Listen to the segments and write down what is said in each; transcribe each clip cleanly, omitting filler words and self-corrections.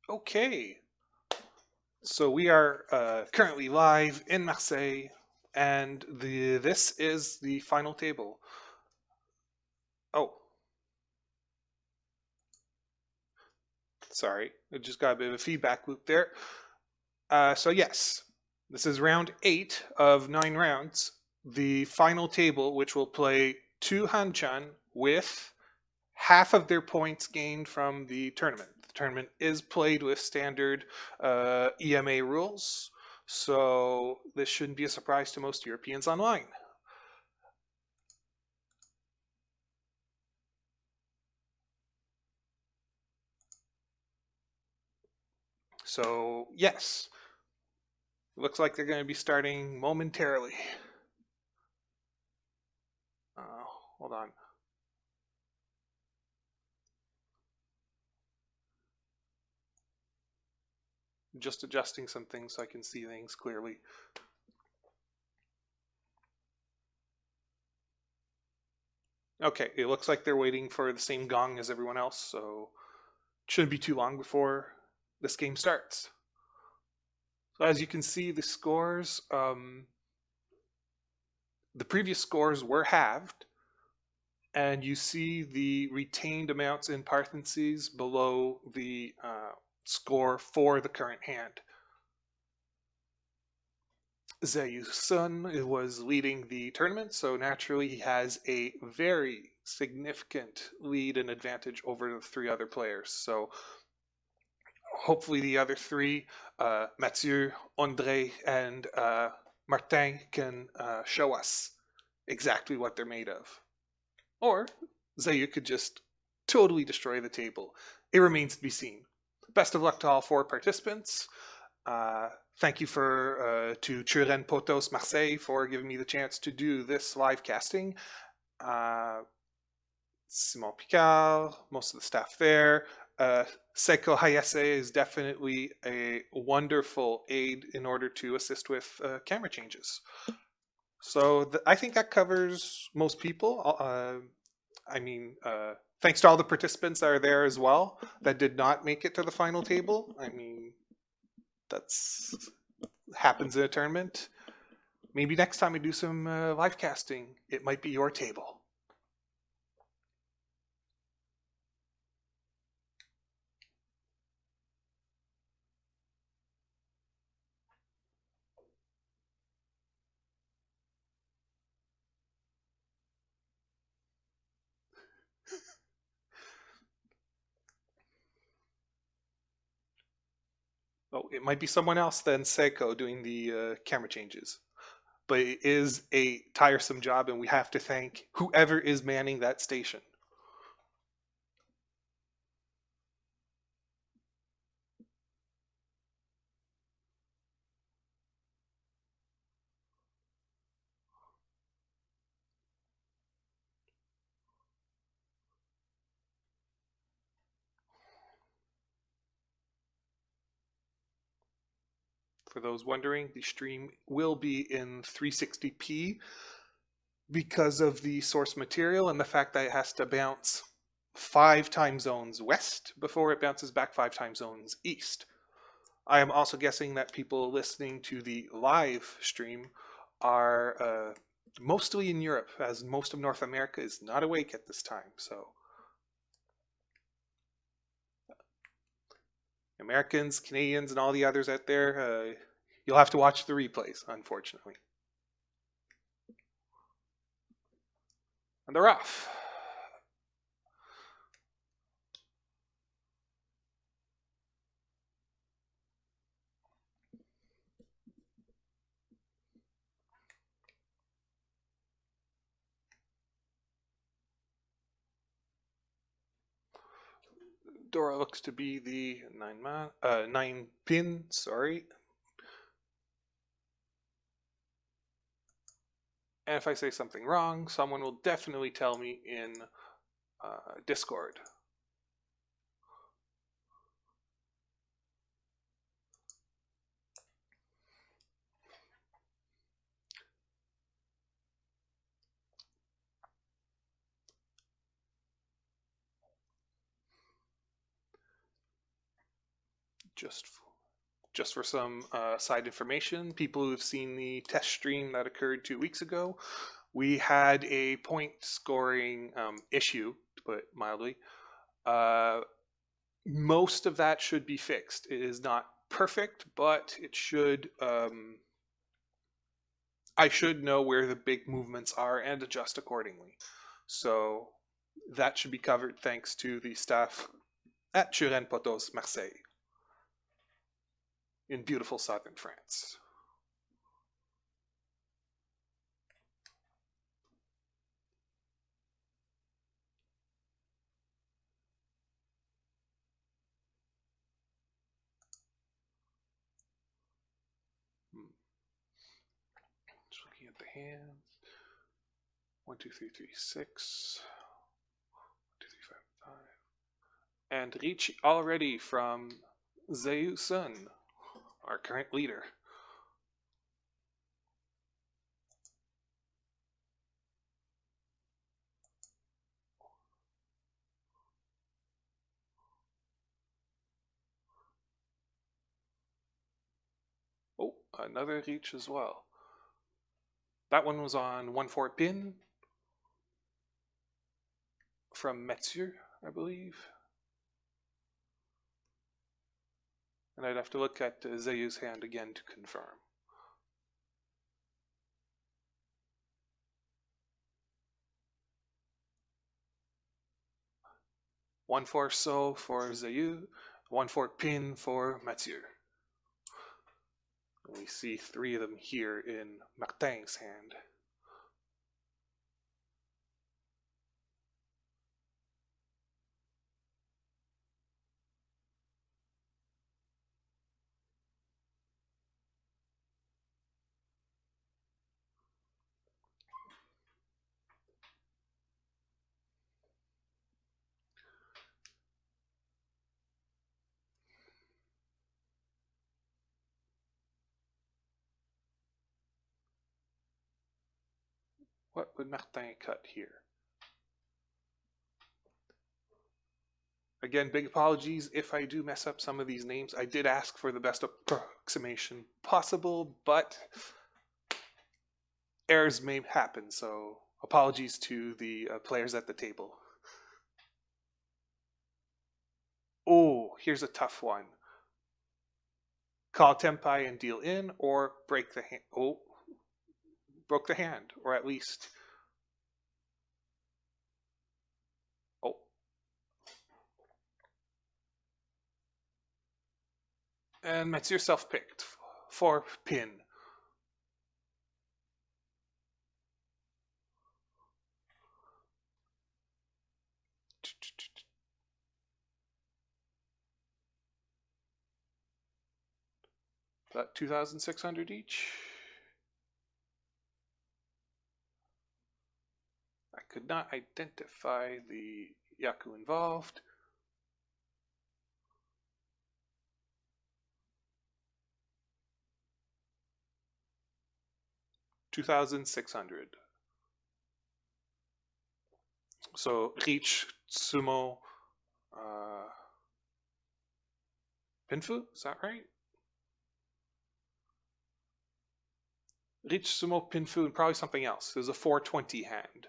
Okay, so we are currently live in Marseille, and this is the final table. Oh, sorry, I just got a bit of a feedback loop there. So yes, this is round 8 of 9 rounds. The final table, which will play 2 Hanchan with half of their points gained from the tournament. The tournament is played with standard EMA rules, so this shouldn't be a surprise to most Europeans online. So, yes, looks like they're going to be starting momentarily. Hold on. Just adjusting some things so I can see things clearly. Okay, it looks like they're waiting for the same gong as everyone else, so it shouldn't be too long before this game starts. So as you can see, the scores, the previous scores were halved, and you see the retained amounts in parentheses below the score for the current hand. Zeyu's son was leading the tournament, so naturally he has a very significant lead and advantage over the 3 other players. So hopefully the other 3, Mathieu, Ondrej, and Martijn, can show us exactly what they're made of. Or Zeyu could just totally destroy the table. It remains to be seen. Best of luck to all 4 participants. Thank you to Chuuren Potos Marseille for giving me the chance to do this live casting. Simon Picard, most of the staff there. Seiko Hayase is definitely a wonderful aid in order to assist with camera changes. So I think that covers most people. Thanks to all the participants that are there as well that did not make it to the final table. I mean, that's happens in a tournament. Maybe next time we do some live casting, it might be your table. Oh, it might be someone else than Seiko doing the camera changes. But it is a tiresome job, and we have to thank whoever is manning that station. For those wondering, the stream will be in 360p because of the source material and the fact that it has to bounce 5 time zones west before it bounces back 5 time zones east. I am also guessing that people listening to the live stream are mostly in Europe, as most of North America is not awake at this time. So Americans, Canadians, and all the others out there, you'll have to watch the replays, unfortunately. And they're off. Dora looks to be the 9 pin, sorry. And if I say something wrong, someone will definitely tell me in Discord. just for some side information, people who have seen the test stream that occurred 2 weeks ago, we had a point scoring issue, to put it mildly. Most of that should be fixed. It is not perfect, but it should. I should know where the big movements are and adjust accordingly. So that should be covered thanks to the staff at Chuuren Potos, Marseille, in beautiful southern France. Just looking at the hands. 1, 2, 3, 3, 6. 1, 2, 3, 5, 5. And riichi already from Zeyu Sun, our current leader. Oh, another riichi as well. That one was on 1-4 pin from Mathieu, I believe. And I'd have to look at Zeyu's hand again to confirm. One four so for Zeyu, 1-4 pin for Mathieu. And we see 3 of them here in Martijn's hand. What would Martijn cut here? Again, big apologies if I do mess up some of these names. I did ask for the best approximation possible, but errors may happen, so apologies to the players at the table. Oh, here's a tough one. Call Tempai and deal in, or break the hand. Oh, broke the hand, or at least. Oh. And Mathieu self-picked for pin. About 2,600 each. I could not identify the Yaku involved. $2,600. So riichi, sumo, pinfu, is that right? Riichi, sumo, pinfu, and probably something else. There's a 420 hand.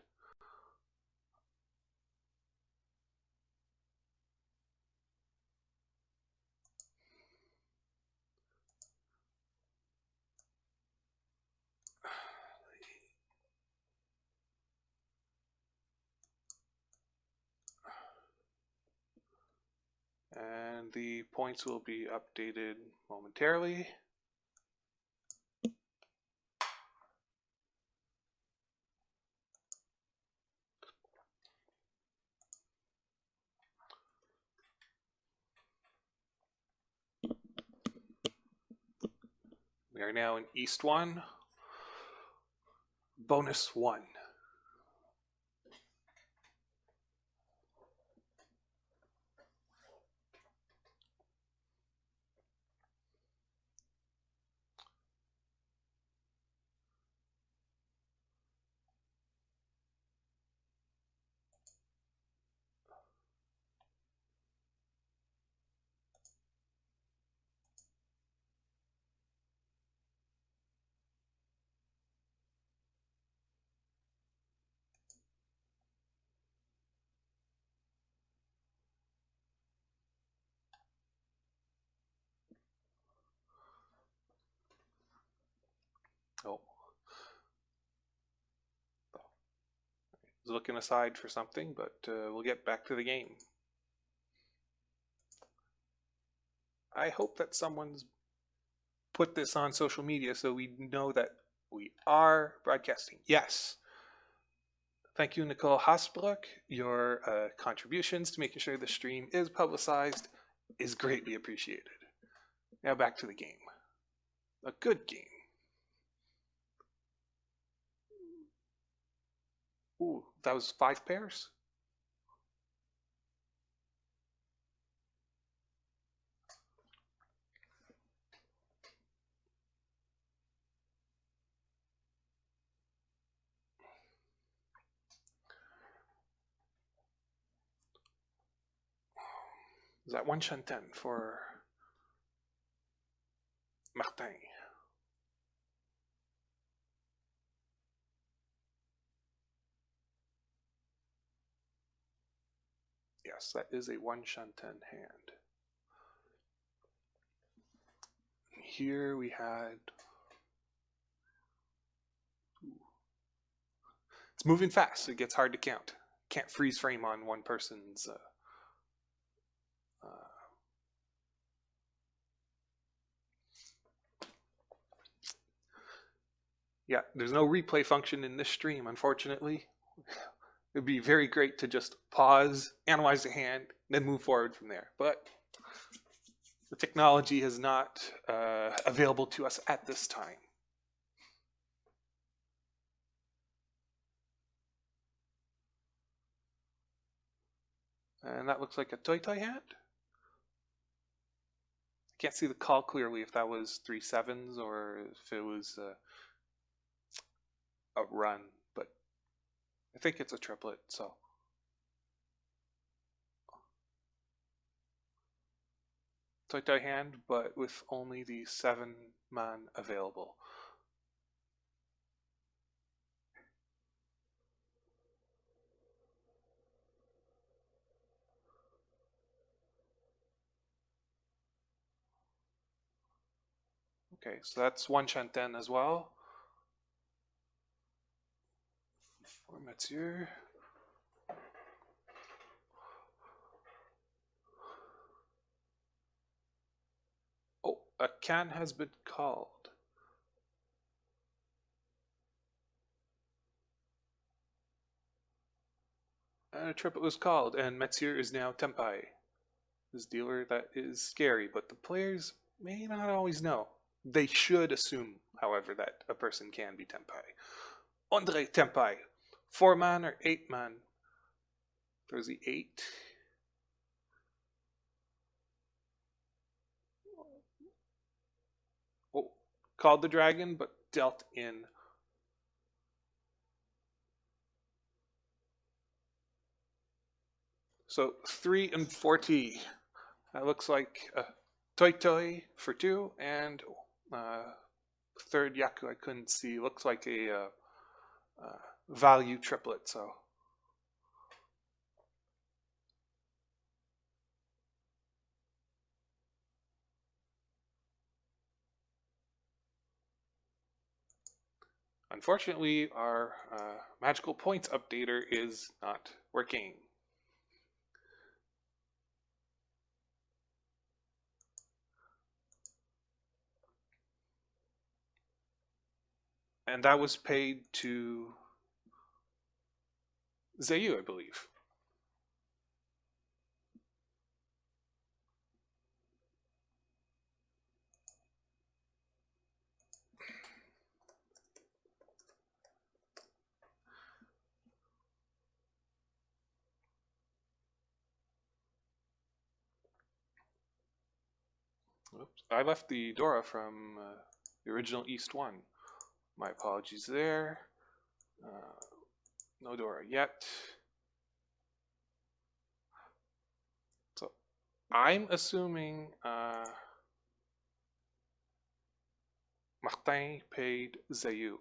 And the points will be updated momentarily. We are now in East 1, bonus 1. was looking aside for something, but we'll get back to the game. I hope that someone's put this on social media so we know that we are broadcasting. Yes. Thank you, Nicole Hasbrook. Your contributions to making sure the stream is publicized is greatly appreciated. Now back to the game. A good game. Ooh, that was 5 pairs? Is that 1 Chanten for Martijn? Yes, that is a 1 Chanten hand. Here we had... It's moving fast. It gets hard to count. Can't freeze frame on one person's... Yeah, there's no replay function in this stream, unfortunately. It'd be very great to just pause, analyze the hand, then move forward from there. But the technology is not available to us at this time. And that looks like a toi-toi hand. I can't see the call clearly if that was 3 sevens or if it was a run, but I think it's a triplet, so. Toi-toi hand, but with only the 7-man available. Okay, so that's 1 Chanten as well. For Mathieu. Oh, a can has been called. And a triplet was called, and Mathieu is now Tempai. This dealer that is scary, but the players may not always know. They should assume, however, that a person can be Tempai. Ondrej Tempai. 4-man or 8-man? There's the 8. Oh, called the dragon, but dealt in. So 3 and 40. That looks like a toi-toi for 2, and third yaku I couldn't see. Looks like a value triplet, so. Unfortunately, our magical points updater is not working. And that was paid to Zeyu, I believe. Oops. I left the Dora from the original East 1. My apologies there. No Dora yet. So I'm assuming Martijn paid Zeyu.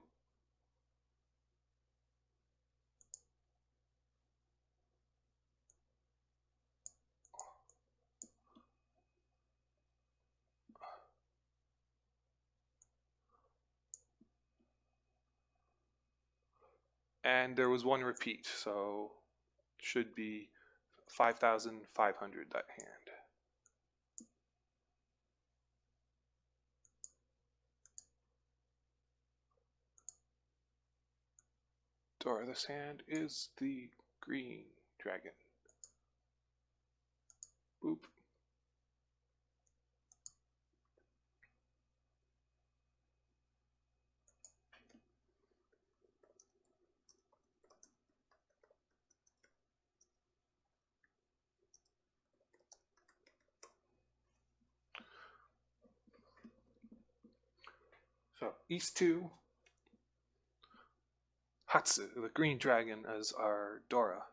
And there was one repeat, so should be 5,500 that hand. Dora, this hand is the green dragon. Boop. So, East 2, Hatsu, the green dragon, as our Dora.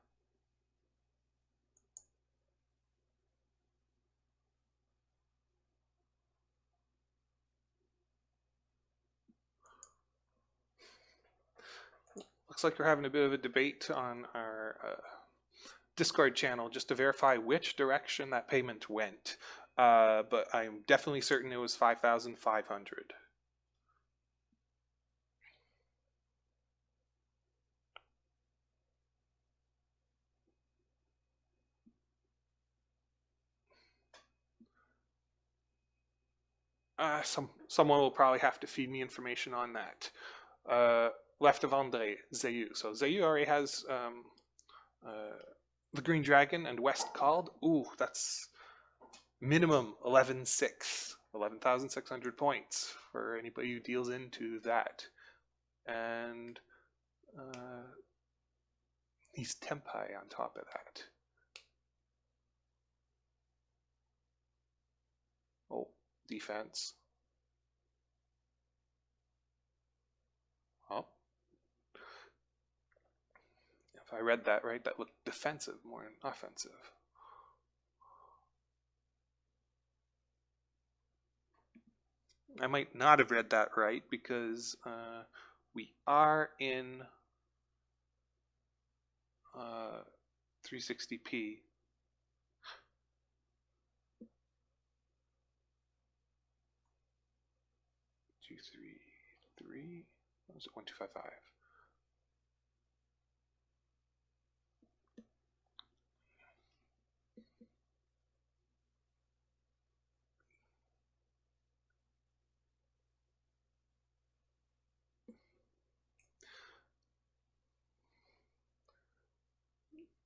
Looks like we're having a bit of a debate on our Discord channel just to verify which direction that payment went. But I'm definitely certain it was 5,500. Someone will probably have to feed me information on that. Left of Ondrej, Zeyu. So Zeyu already has the green dragon and west called. Ooh, that's minimum 11,600. 11,600 points for anybody who deals into that. And he's Tempai on top of that. Oh, defense. Oh. If I read that right, that looked defensive more than offensive. I might not have read that right because we are in 360p. Two, three. What was it? 1255.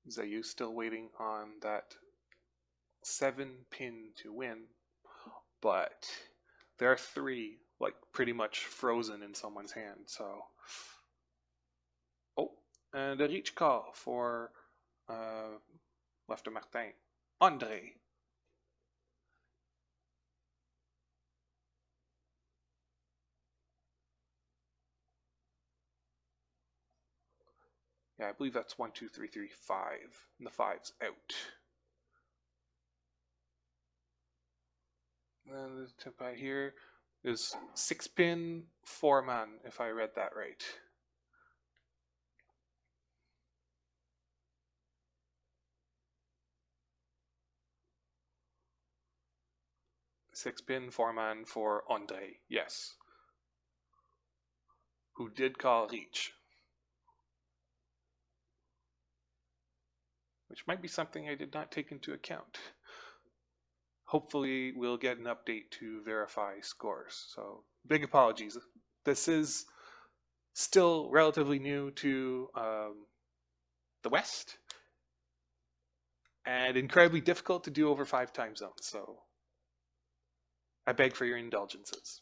Zeyu still waiting on that 7 pin to win, but there are 3 like pretty much frozen in someone's hand. So, oh, and a reach call for left of Martijn, Ondrej. Yeah, I believe that's 1, 2, 3, 3, 5, and the 5's out. And the tip right here is 6 pin, 4 man, if I read that right. Six pin, 4 man for Ondrej, yes. Who did call reach. Which might be something I did not take into account. Hopefully we'll get an update to verify scores. So big apologies. This is still relatively new to the West and incredibly difficult to do over 5 time zones. So I beg for your indulgences.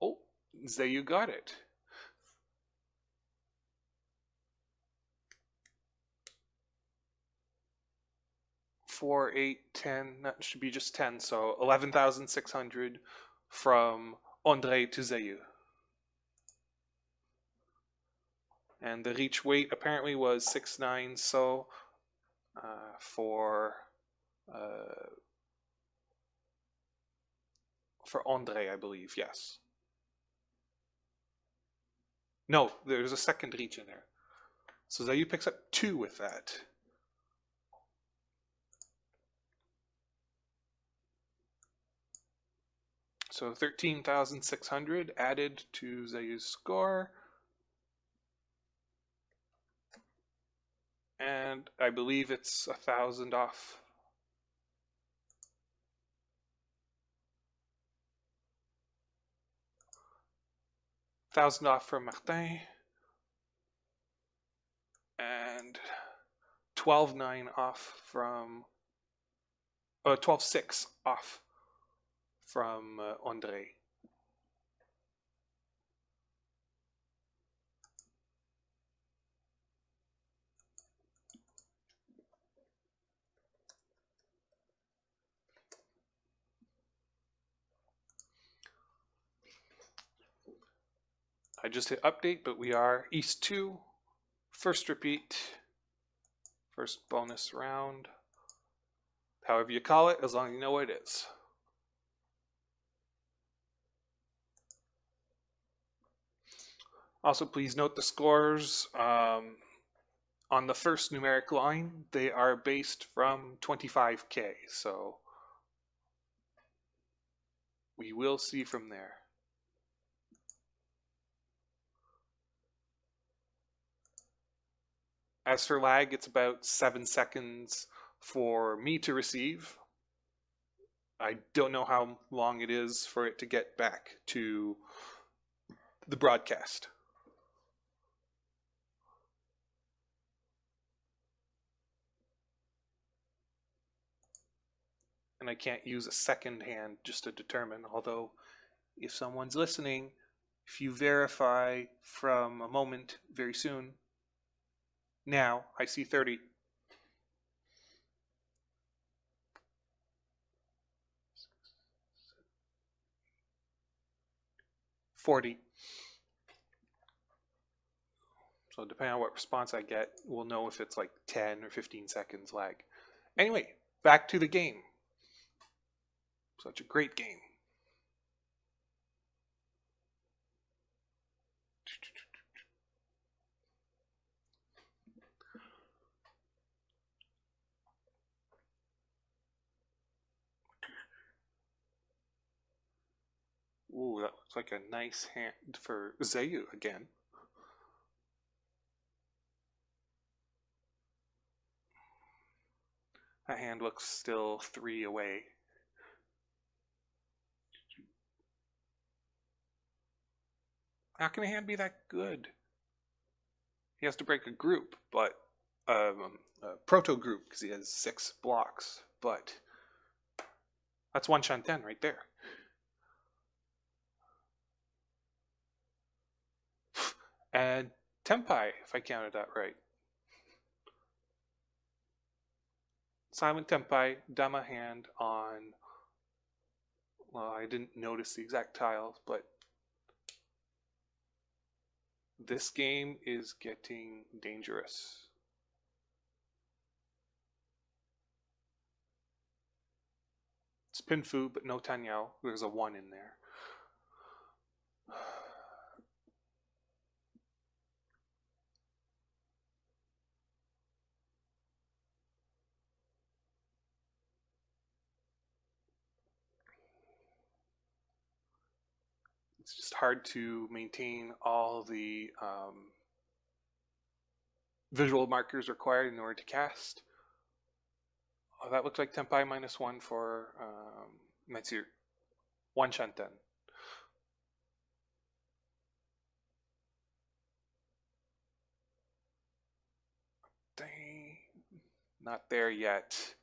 Oh, Zeyu got it. 4, 8, 10, that should be just 10, so 11,600 from Ondrej to Zeyu. And the reach weight apparently was 6'9", so for Ondrej, I believe, yes. No, there's a second reach in there. So Zeyu picks up 2 with that. So 13,600 added to Zeyu's score. And I believe it's 1,000 off. $1,000 off from Martijn. And 12,900 off from 12,600 off from Ondrej. I just hit update, but we are East 2, first repeat, first bonus round, however you call it, as long as you know what it is. Also, please note the scores on the first numeric line. They are based from 25K, so we will see from there. As for lag, it's about 7 seconds for me to receive. I don't know how long it is for it to get back to the broadcast. And I can't use a second hand just to determine, although if someone's listening, if you verify from a moment very soon, now I see 30. $40. So depending on what response I get, we'll know if it's like 10 or 15 seconds lag. Anyway, back to the game. Such a great game. Ooh, that looks like a nice hand for Zeyu again. That hand looks still 3 away. How can a hand be that good? He has to break a group, but a proto group because he has 6 blocks. But that's one Shanten right there. And Tempai, if I counted that right. Silent Tempai, Dama hand on, well, I didn't notice the exact tiles, but this game is getting dangerous. It's Pinfu, but no Tanyao. There's a 1 in there. It's just hard to maintain all the visual markers required in order to cast. Oh, that looks like Tempai -1 for Mathieu. 1 Shanten. Dang. Not there yet.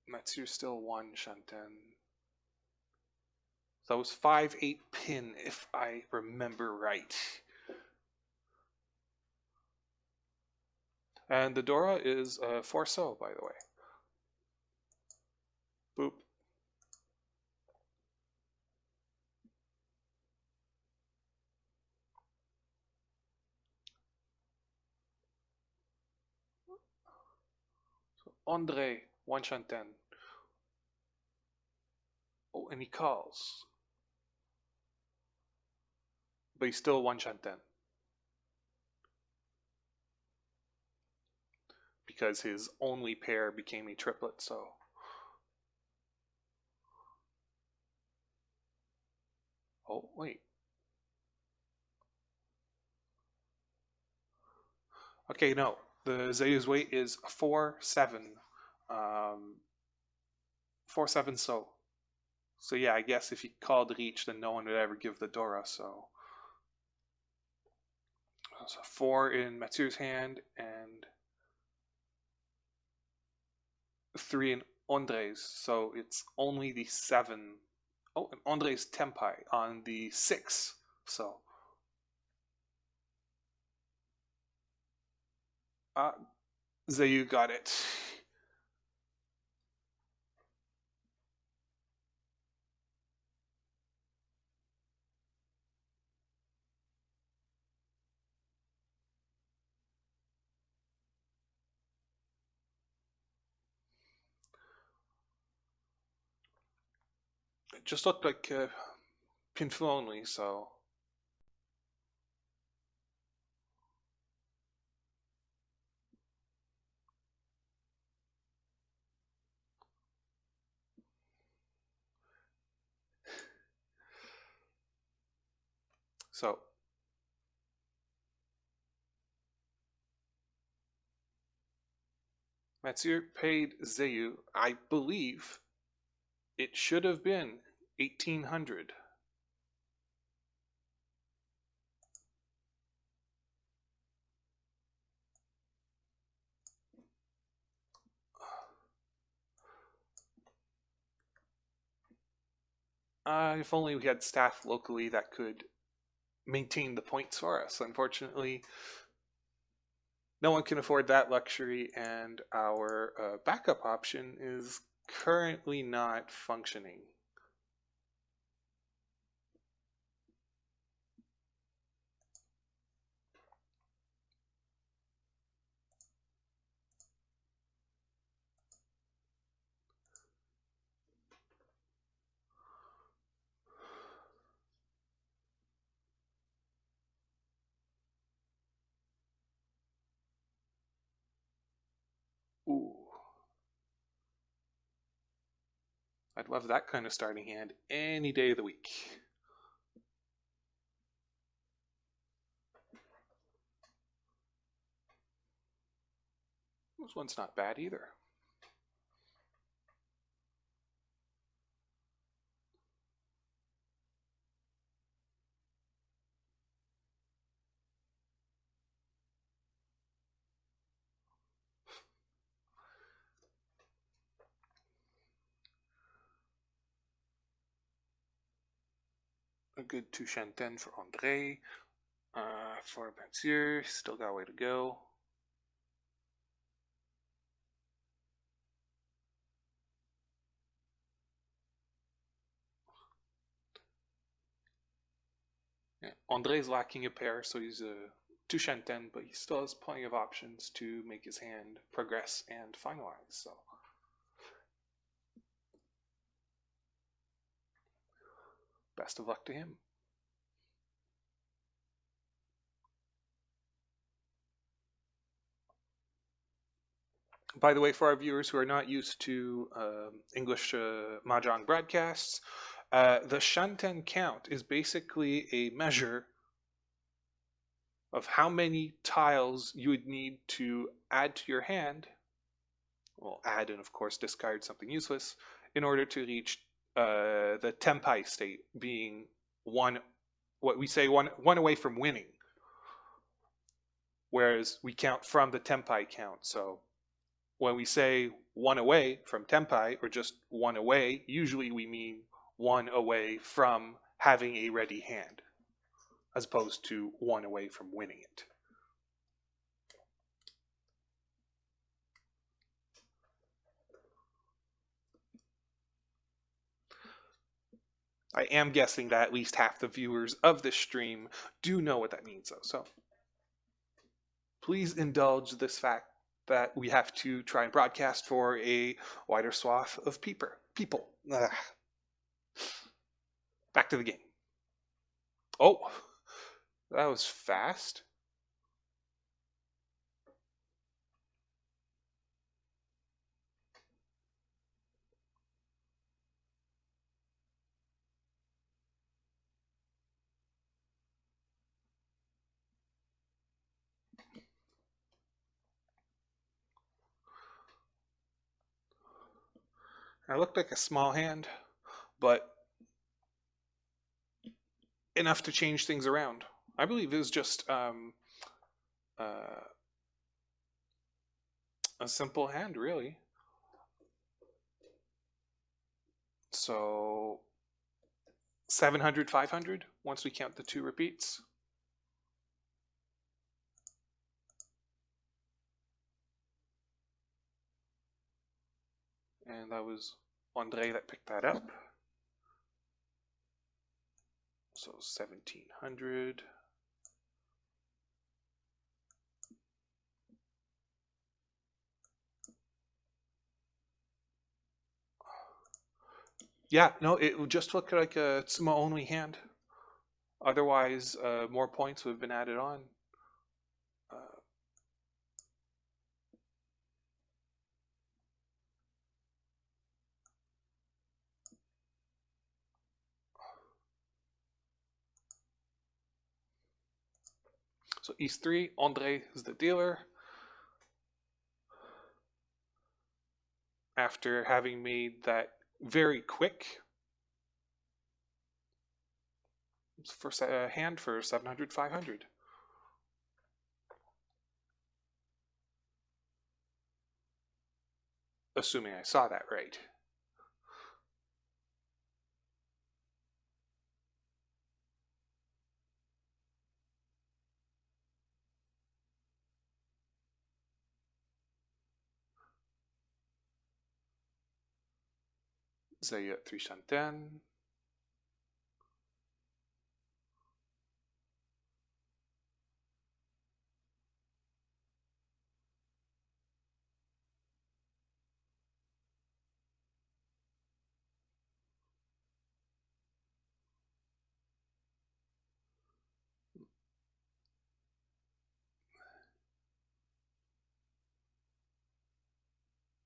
Mathieu still 1 Shanten. So that was 5-8 pin, if I remember right. And the Dora is 4-so, by the way. Boop. So Ondrej, 1 Shanten. Oh, and he calls. But he's still 1 Shanten. because his only pair became a triplet, so. Oh, wait. Okay, no. The Zeyu's weight is 4-7. 4-7 so. So yeah, I guess if he called reach, then no one would ever give the Dora, so. So 4 in Mathieu's hand and 3 in Ondrej's, so it's only the 7. Oh, and Ondrej's Tempai on the 6, so. Zeyu got it. It just looked like pinful only, so. So. Mathieu paid Zeyu, I believe it should have been 1,800. If only we had staff locally that could maintain the points for us. Unfortunately, no one can afford that luxury, and our backup option is currently not functioning. Ooh. I'd love that kind of starting hand any day of the week. This one's not bad either. A good Chuuren for Ondrej. For Mathieu, still got a way to go. Yeah, Ondrej's lacking a pair, so he's a Chuuren, but he still has plenty of options to make his hand progress and finalize. So. Best of luck to him. By the way, for our viewers who are not used to English Mahjong broadcasts, the Shanten count is basically a measure of how many tiles you would need to add to your hand, well, add and of course discard something useless, in order to reach the Tempai state, being one away from winning. Whereas we count from the Tempai count, so when we say one away from Tempai, or just one away, usually we mean one away from having a ready hand, as opposed to one away from winning it. I am guessing that at least half the viewers of this stream do know what that means, though, so please indulge this fact that we have to try and broadcast for a wider swath of people. Ugh. Back to the game. Oh, that was fast. It looked like a small hand, but enough to change things around. I believe it was just a simple hand, really. So 700, 500, once we count the 2 repeats. And that was Ondrej that picked that up. So 1700. Yeah, no, it just looked like a Tsuma only hand. Otherwise, more points would have been added on. So East 3, Ondrej is the dealer. After having made that very quick for a hand for 700, 500. Assuming I saw that right. Zeyu at 3 shanten.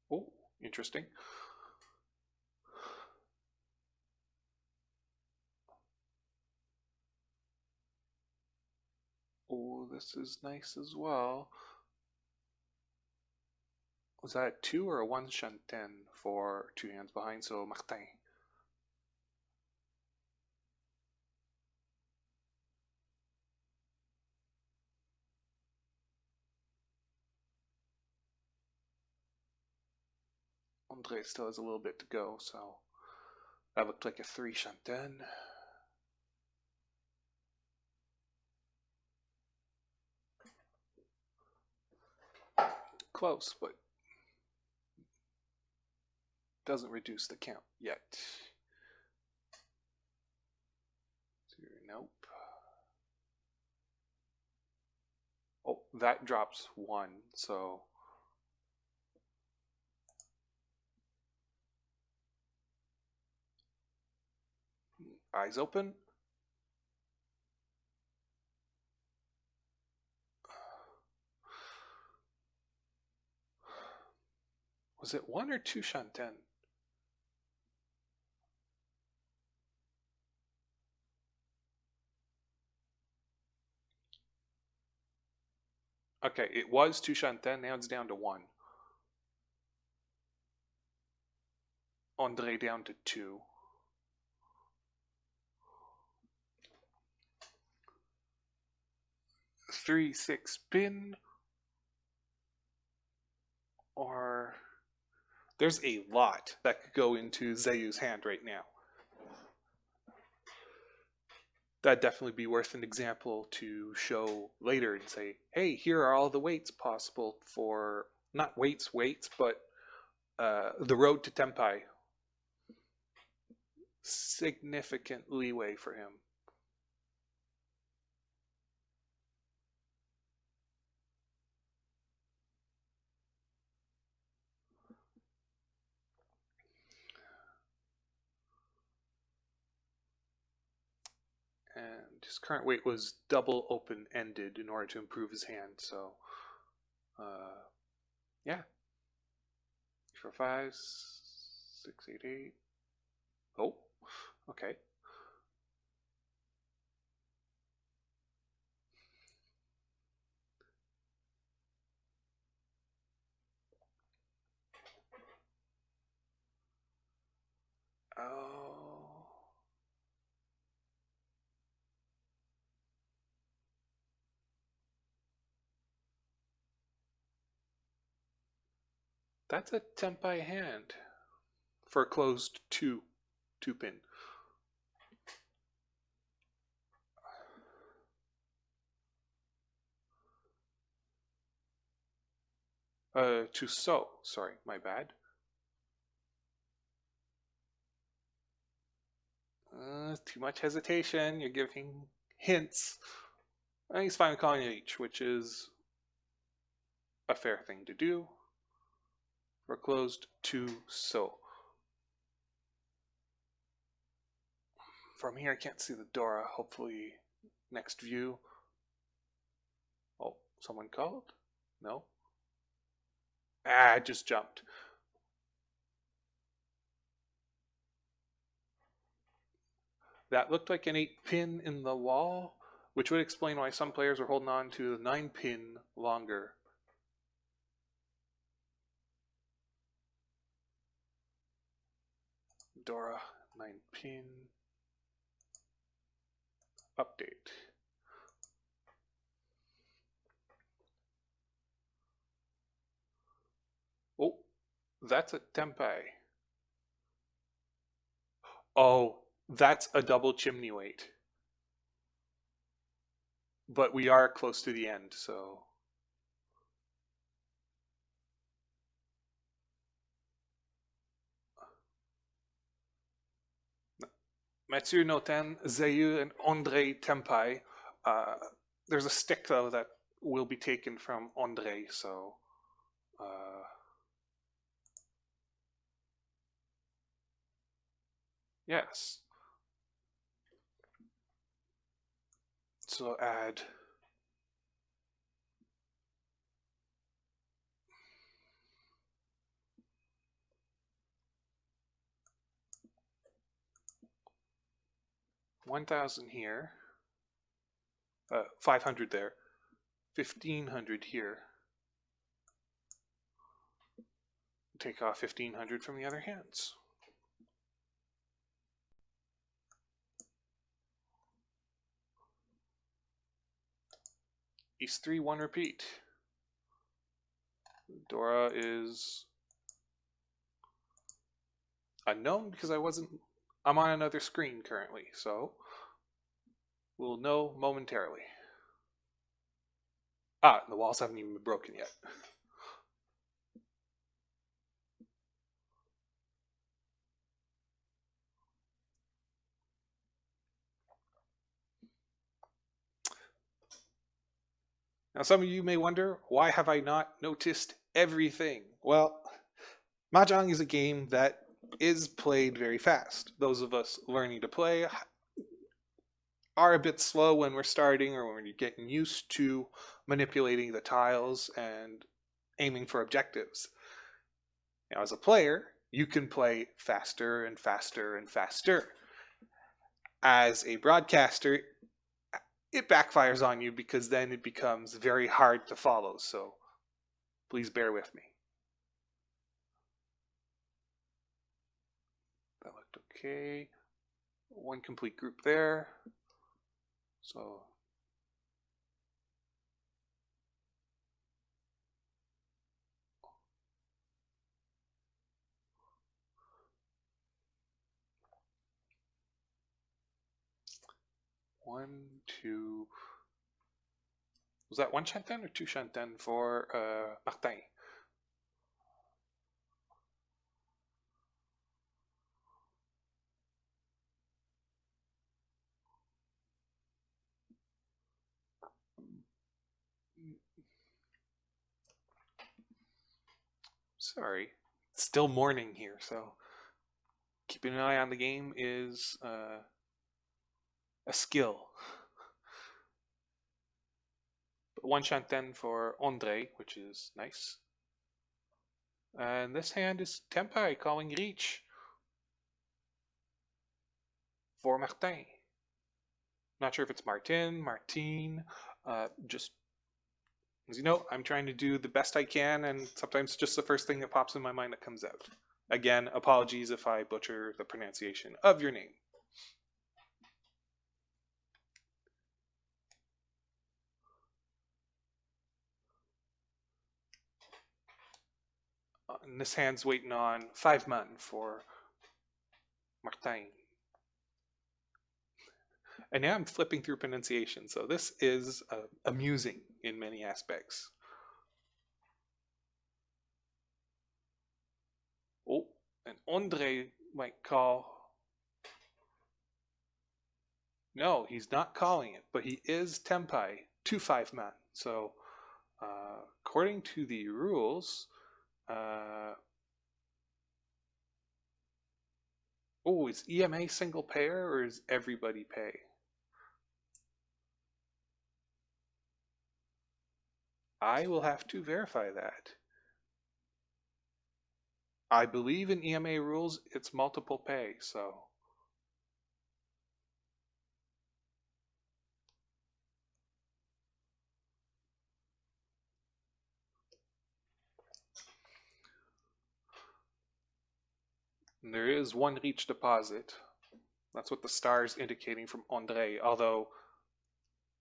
Oh, interesting. Oh, this is nice as well. Was that 2 or a 1 shanten for 2 hands behind? So Martijn. Ondrej still has a little bit to go, so that looked like a 3 shanten. Close, but doesn't reduce the count yet. Nope. Oh, that drops 1, so eyes open. Was it 1 or 2 shanten? Okay, it was 2 shanten, now it's down to 1. Ondrej down to 2. Three, 6 pin. Or there's a lot that could go into Zeyu's hand right now. That'd definitely be worth an example to show later and say, hey, here are all the weights possible for, not weights, but the road to Tempai. Significant leeway for him. And his current weight was double open-ended in order to improve his hand, so yeah. 4, 5, 6, 8, 8. Oh, okay. Oh. That's a tempai hand for a closed two pin. To so. Sorry, my bad. Too much hesitation. You're giving hints. I think he's finally calling it each, which is a fair thing to do. For closed to so. From here, I can't see the Dora. Hopefully, next view. Oh, someone called? No? I just jumped. That looked like an 8-pin in the wall, which would explain why some players are holding on to the 9-pin longer. Dora, 9-pin. Update. Oh, that's a tempai. Oh, that's a double chimney weight. But we are close to the end, so... Mathieu no ten, Zeyu, and Ondrej tempai. There's a stick, though, that will be taken from Ondrej, so... yes. So add... $1,000 here, 500 there, 1,500 here. Take off 1,500 from the other hands. East 3, 1 repeat. Dora is unknown because I'm on another screen currently, so we'll know momentarily. The walls haven't even been broken yet. Now, some of you may wonder, why have I not noticed everything? Well, Mahjong is a game that is played very fast. Those of us learning to play are a bit slow when we're starting or when you're getting used to manipulating the tiles and aiming for objectives. Now, as a player, you can play faster and faster and faster. As a broadcaster, it backfires on you because then it becomes very hard to follow, so please bear with me. That looked okay. One complete group there. So one, two. Was that 1 chanten or 2 chanten for Martijn? Sorry, it's still morning here, so keeping an eye on the game is a skill. But 1 chanten for Ondrej, which is nice. And this hand is tempai calling riichi for Martijn. Not sure if it's Martijn, just as you know, I'm trying to do the best I can, and sometimes just the first thing that pops in my mind that comes out. Again, apologies if I butcher the pronunciation of your name. And this hand's waiting on 5 men for Martijn. And now I'm flipping through pronunciation, so this is amusing in many aspects. Oh, and Ondrej might call. No, he's not calling it, but he is Tempai to 5 men. So, according to the rules, is EMA single payer or is everybody pay? I will have to verify that. I believe in EMA rules, it's multiple pay, so. And there is one reach deposit. That's what the star is indicating from Ondrej, although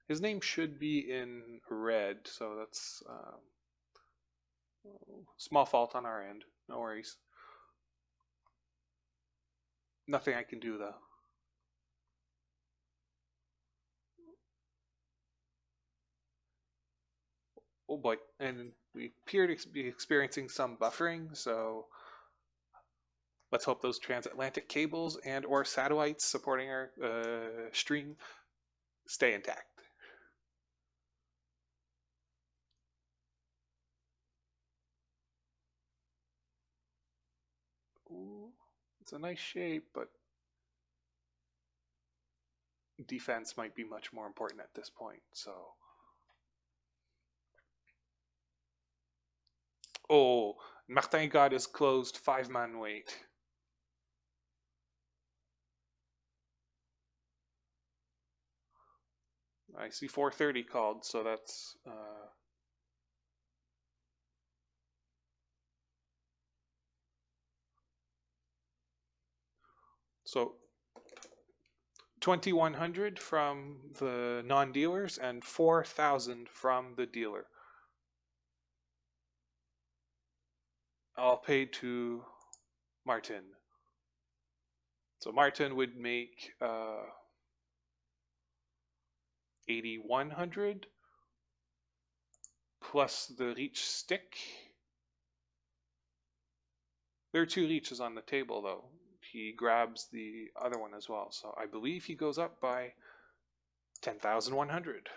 his name should be in red, so that's small fault on our end. No worries. Nothing I can do, though. Oh boy, and we appear to be experiencing some buffering, so let's hope those transatlantic cables and or satellites supporting our stream stay intact. Ooh, it's a nice shape, but defense might be much more important at this point, so. Oh, Martijn got his closed 5-man wait. I see 4:30 called, so that's so 2,100 from the non-dealers and 4,000 from the dealer. All paid to Martijn. So Martijn would make 8,100 plus the reach stick. There are 2 reaches on the table, though. He grabs the other one as well, so I believe he goes up by 10,100.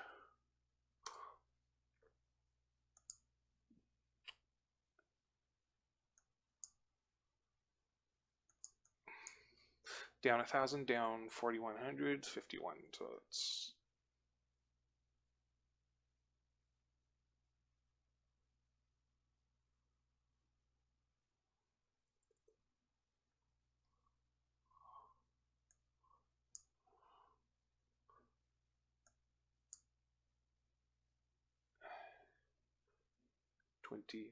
Down 1,000, down 4,100, 51. So it's $2,100.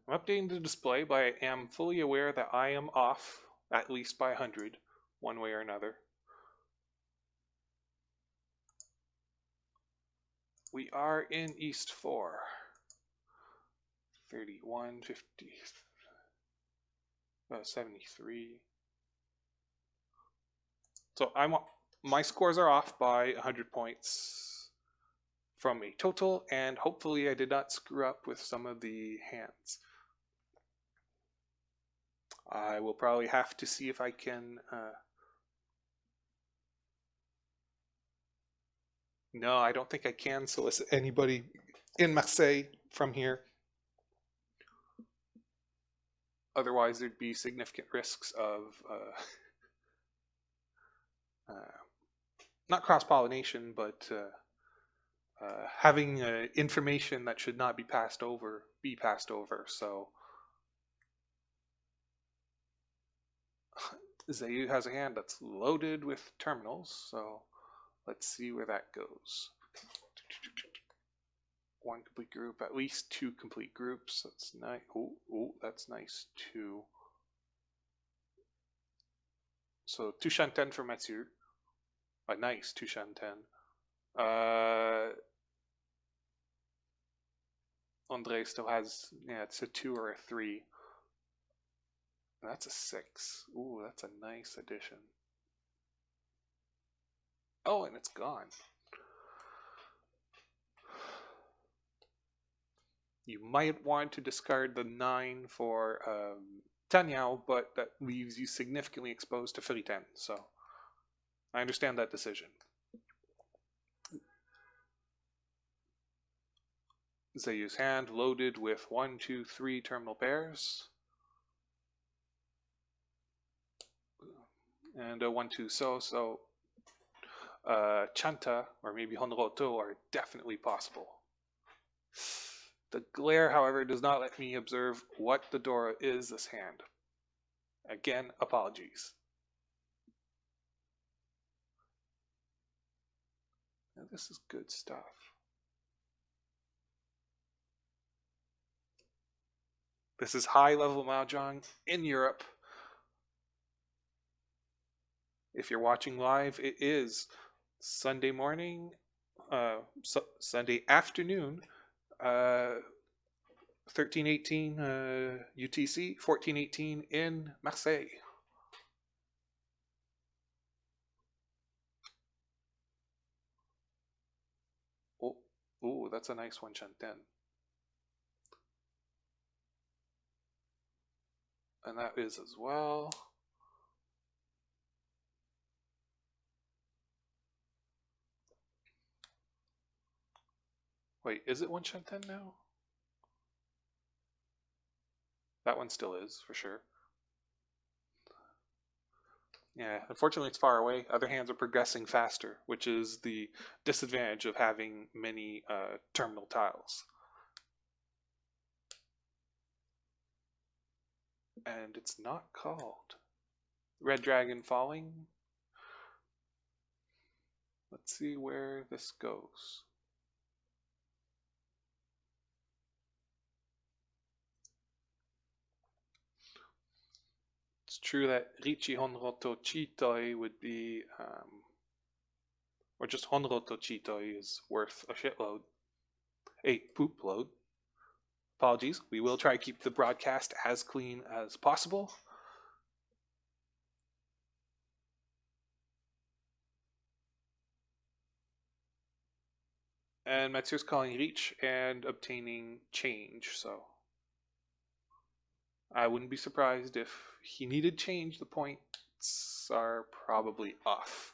I'm updating the display, but I am fully aware that I am off at least by 100, one way or another. We are in East 4. 31, 50, 73. So my scores are off by 100 points from a total, and hopefully I did not screw up with some of the hands. I will probably have to see if I can. No, I don't think I can solicit anybody in Marseille from here. Otherwise, there'd be significant risks of not cross-pollination, but having information that should not be passed over be passed over. So Zeyu has a hand that's loaded with terminals, so Let's see where that goes. One complete group, at least 2 complete groups. That's nice. Oh, that's nice too. So 2 shanten for Mathieu. A nice 2 shanten. Ondrej still has, yeah, it's a 2 or a 3. That's a 6. Ooh, that's a nice addition. Oh, and it's gone. You might want to discard the 9 for Tanyao, but that leaves you significantly exposed to Phocéens, so I understand that decision. Zeyu's hand loaded with 1, 2, 3 terminal pairs. And a 1, 2, so Chanta or maybe Honroto are definitely possible. The glare, however, does not let me observe what the Dora is this hand. Again, apologies. Now, this is good stuff. This is high-level Mahjong in Europe. If you're watching live, it is Sunday morning, Sunday afternoon, 13:18 UTC, 14:18 in Marseille. Oh, that's a nice one, Shanten. And that is as well. Wait, is it 1 Shanten now? That one still is, for sure. Yeah, unfortunately it's far away. Other hands are progressing faster, which is the disadvantage of having many terminal tiles. And it's not called. Red Dragon falling. Let's see where this goes. It's true that riichi honroto chitoi would be, or just honroto chitoi is worth a shitload. A poop load. Apologies. We will try to keep the broadcast as clean as possible. And Mathieu's calling reach and obtaining change, so I wouldn't be surprised if he needed change. The points are probably off.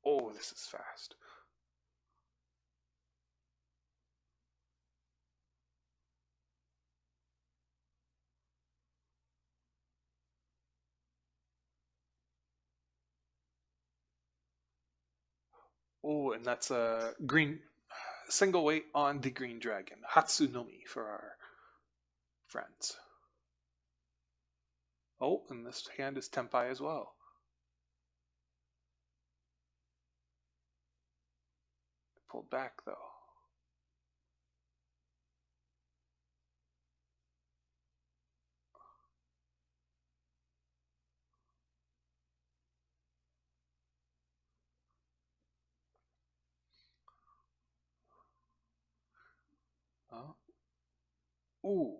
Oh, this is fast. Oh, and that's a green single weight on the green dragon. Hatsunomi for our friends. Oh, and this hand is Tempai as well. Pulled back though. Oh. Ooh.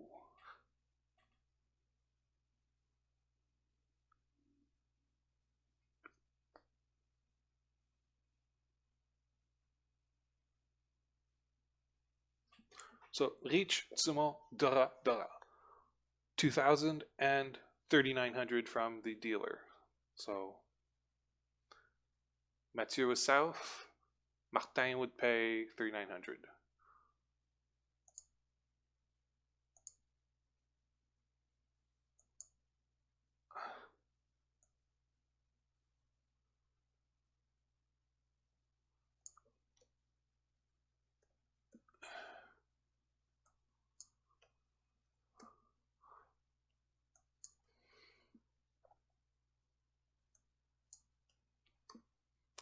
So reach, tsumo, dara, dara. 2,000 and 3,900 from the dealer. So Mathieu was south. Martijn would pay 3,900.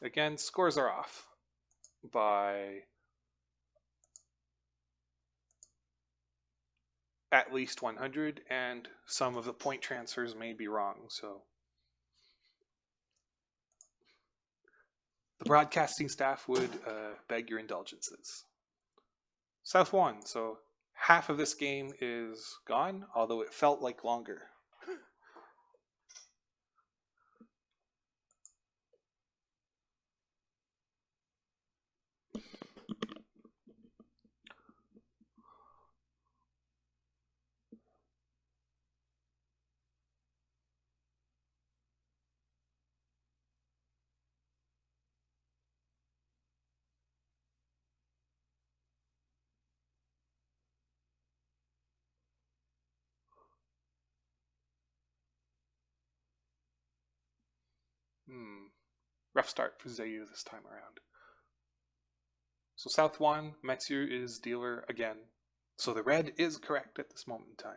Again, scores are off by at least 100, and some of the point transfers may be wrong, so the broadcasting staff would beg your indulgences. South won, so half of this game is gone, although it felt like longer. Rough start for Zeyu this time around. So South won, Mathieu is dealer again. So the red is correct at this moment in time.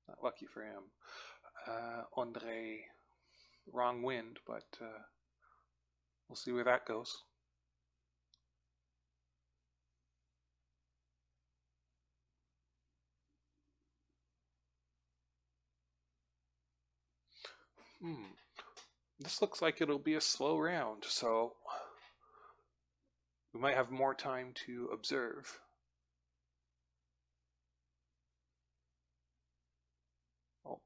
Not lucky for him. Ondrej, wrong wind, but we'll see where that goes. This looks like it'll be a slow round, so we might have more time to observe. Oh.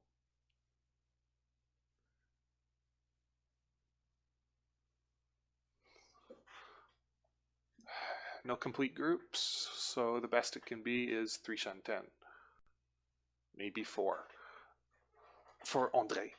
No complete groups, so the best it can be is 3 shanten. Maybe 4. For Ondrej.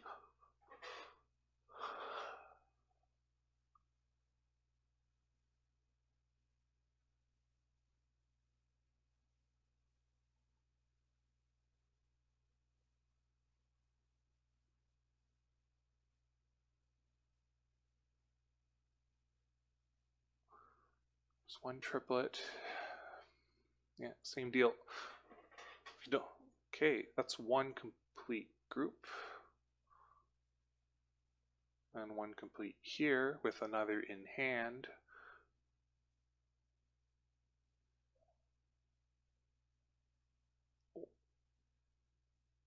There's one triplet. Yeah, same deal. If you don't, okay, that's one complete group. And one complete here with another in hand.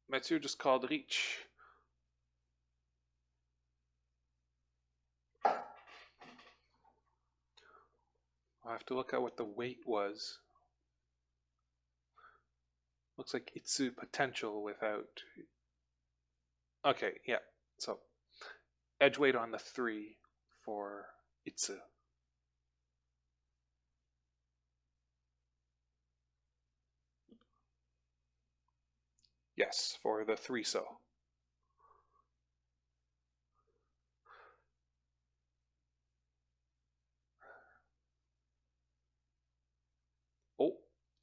Mathieu just called riichi. I'll have to look at what the weight was. Looks like itsu potential without. Okay, yeah. So edge weight on the 3 for itsu. Yes, for the 3 so. Oh,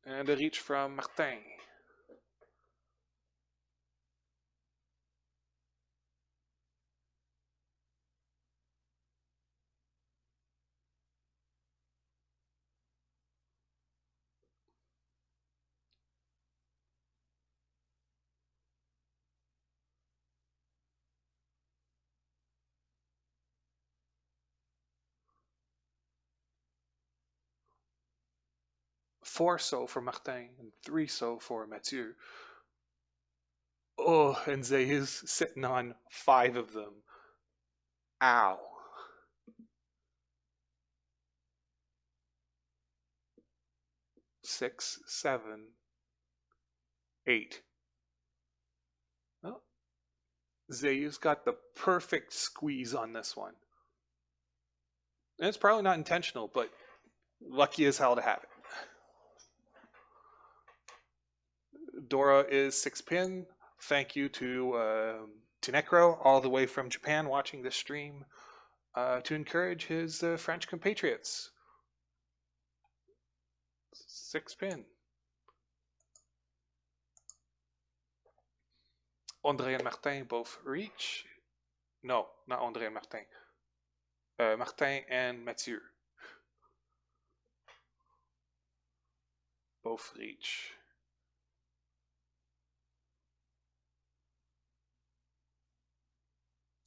and a reach from Martijn. Four so for Martijn and 3 so for Mathieu. Oh, and Zeyu's sitting on 5 of them. Ow. Six, 7, 8. Oh, Zeyu's got the perfect squeeze on this one. And it's probably not intentional, but lucky as hell to have it. Dora is 6 pin. Thank you to Necro, all the way from Japan, watching this stream to encourage his French compatriots. 6 pin. Ondrej and Martijn both reach. No, not Ondrej and Martijn. Martijn and Mathieu. Both reach.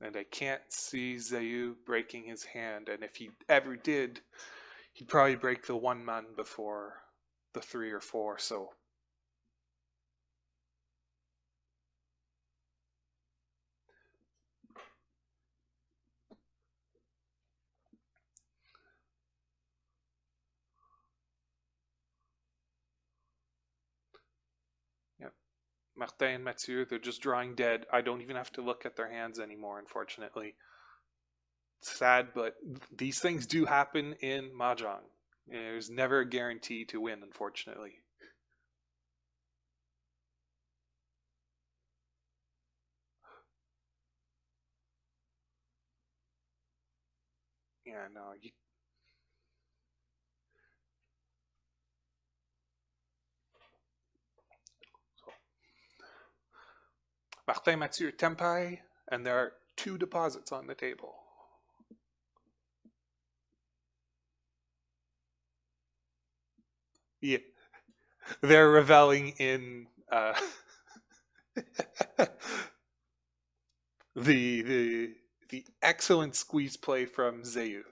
And I can't see Zeyu breaking his hand, and if he ever did, he'd probably break the one man before the 3 or 4, so. Yep. Martijn and Mathieu, they're just drawing dead. I don't even have to look at their hands anymore, unfortunately. It's sad, but these things do happen in Mahjong. There's never a guarantee to win, unfortunately. Yeah, no, so. Martijn Mathieu Tempai, and there are 2 deposits on the table. Yeah, they're reveling in the excellent squeeze play from Zeyu.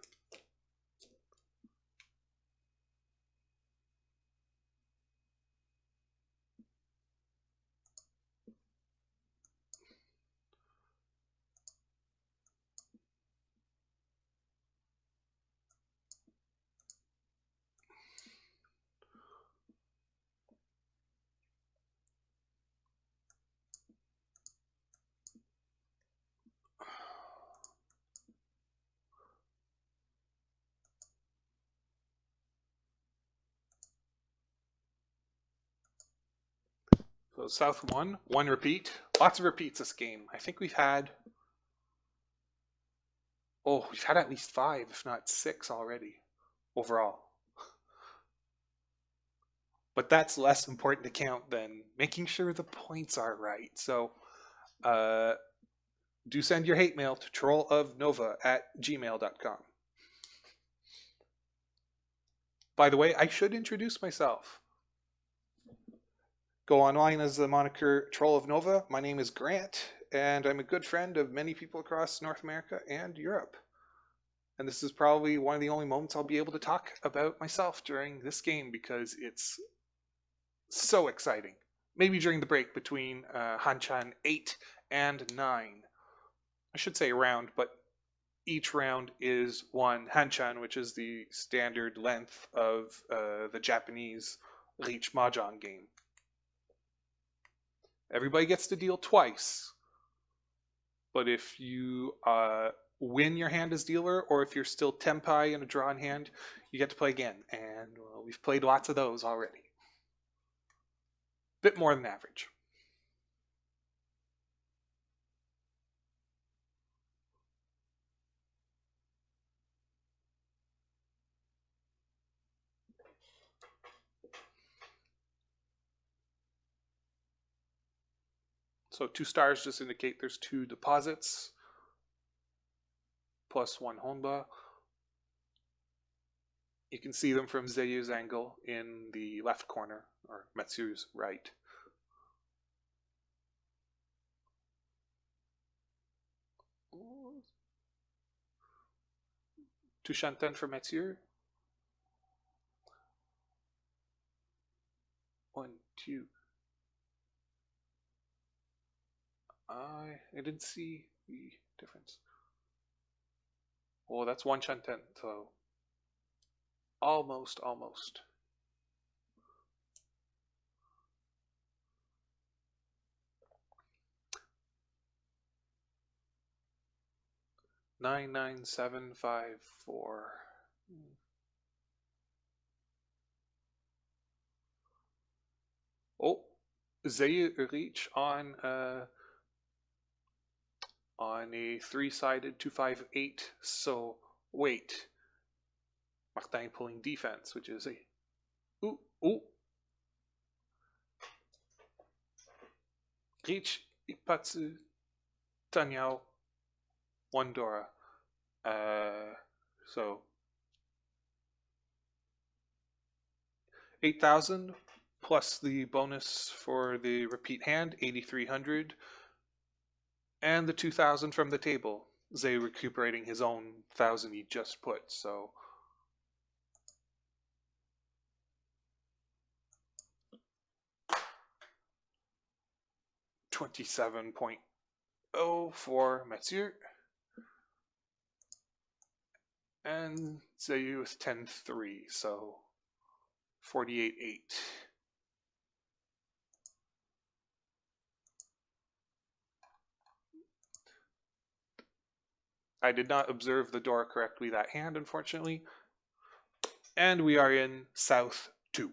So South won, 1 repeat. Lots of repeats this game. I think we've had at least 5, if not 6 already, overall. But that's less important to count than making sure the points are right. So do send your hate mail to trollofnova@gmail.com. By the way, I should introduce myself. Go online as the moniker Troll of Nova. My name is Grant, and I'm a good friend of many people across North America and Europe. And this is probably one of the only moments I'll be able to talk about myself during this game because it's so exciting. Maybe during the break between Hanchan 8 and 9. I should say round, but each round is 1 Hanchan, which is the standard length of the Japanese riichi Mahjong game. Everybody gets to deal twice. But if you win your hand as dealer, or if you're still Tempai in a drawn hand, you get to play again. And well, we've played lots of those already. Bit more than average. So 2 stars just indicate there's 2 deposits, plus 1 honba. You can see them from Zeyu's angle in the left corner, or Matsu's right. Two Shanten for Mathieu. 1, 2. I didn't see the difference. Oh, that's 1 Shanten, so almost. 99754. Oh, Zeyu reach on a 3-sided 258. So wait, Martijn pulling defense, which is a ooh. Reach Ipatsu Tanyao 1 Dora. So 8,000 plus the bonus for the repeat hand, 8,300, and the 2,000 from the table. Zeyu recuperating his own 1,000 he just put, so 27.0 for Mathieu. And Zeyu is 10-3, so 48-8. I did not observe the door correctly that hand, unfortunately. And we are in South 2.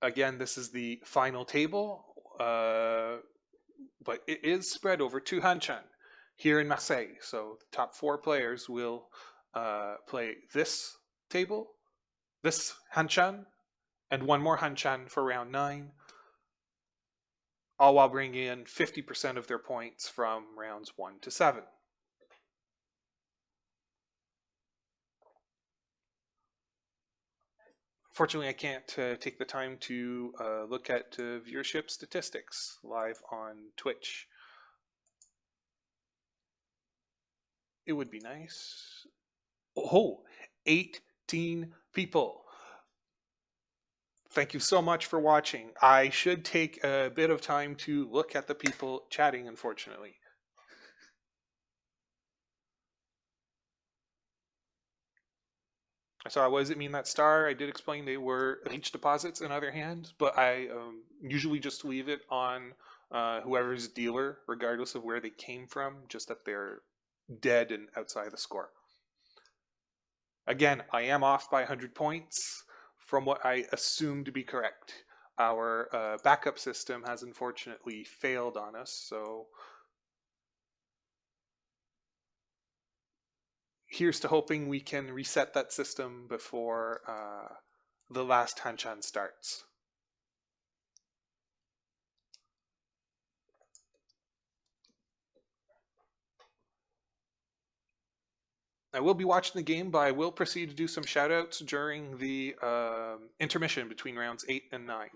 Again, this is the final table, but it is spread over 2 hanchan here in Marseille. So the top 4 players will play this table, this hanchan, and 1 more hanchan for round 9, all while bringing in 50% of their points from rounds 1 to 7. Fortunately, I can't take the time to look at viewership statistics live on Twitch. It would be nice. Oh, 18 people. Thank you so much for watching. I should take a bit of time to look at the people chatting, unfortunately. So what does it mean, that star? I did explain they were reach deposits in other hands, but I usually just leave it on whoever's dealer, regardless of where they came from, just that they're dead and outside the score. Again, I am off by 100 points from what I assume to be correct. Our backup system has unfortunately failed on us, so here's to hoping we can reset that system before the last hanchan starts. I will be watching the game, but I will proceed to do some shoutouts during the intermission between rounds 8 and 9.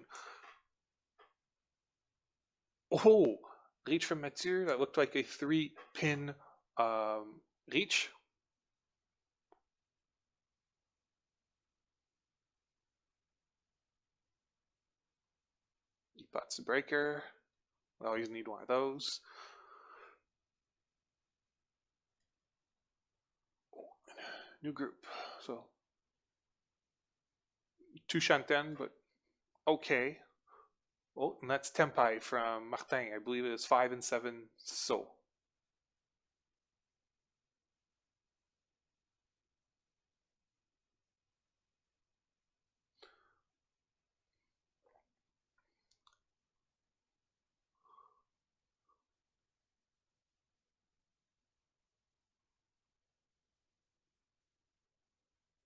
Oh, reach from Mathieu. That looked like a 3-pin reach. That's a breaker. We always need one of those. New group. So 2 Shanten, but okay. Oh, and that's Tempai from Martijn. I believe it is 5 and 7 so.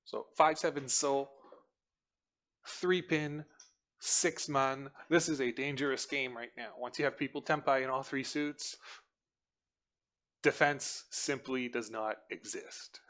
So 5-7 so, 3-pin, 6-man. This is a dangerous game right now. Once you have people Tempai in all 3 suits, defense simply does not exist.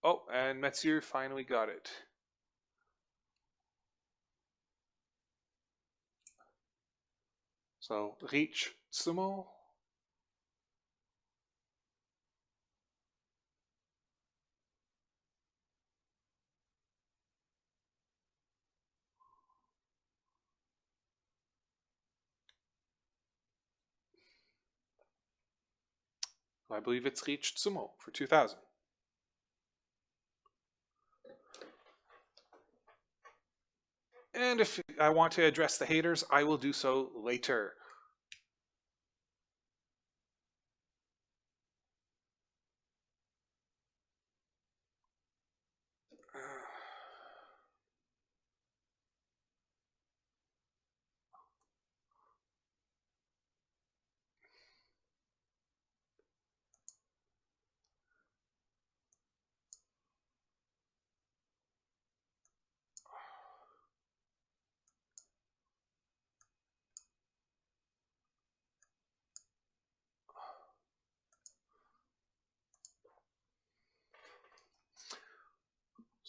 Oh, and Mathieu finally got it. So, reach sumo. I believe it's reached sumo for 2,000. And if I want to address the haters, I will do so later.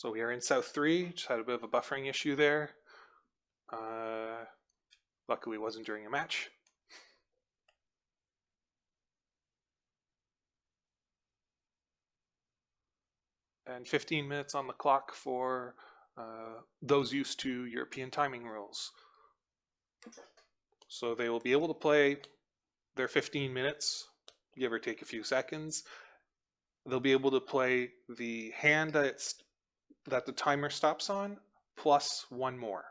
So we are in South 3, just had a bit of a buffering issue there. Luckily it wasn't during a match. And 15 minutes on the clock for those used to European timing rules. So they will be able to play their 15 minutes, give or take a few seconds. They'll be able to play the hand that the timer stops on, plus one more.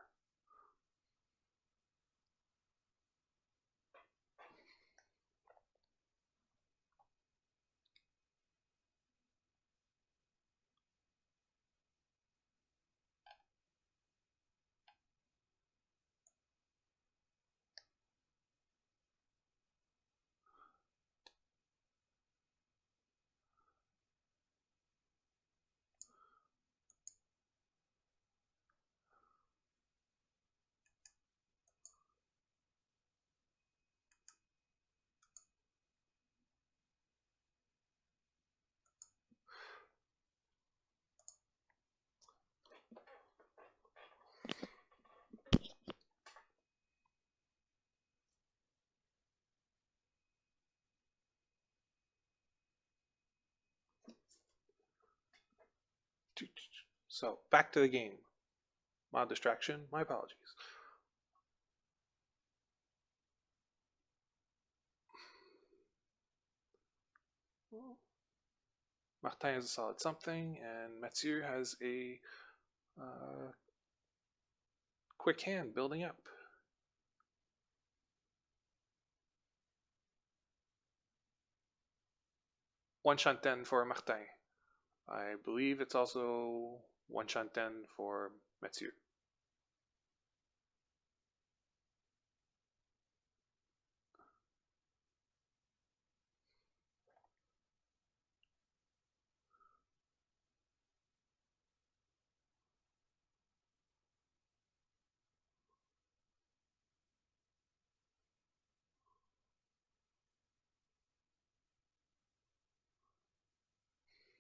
So back to the game. Mild distraction, my apologies. Martijn has a solid something, and Mathieu has a quick hand building up. One shanten for Martijn. I believe it's also one shanten for Mathieu.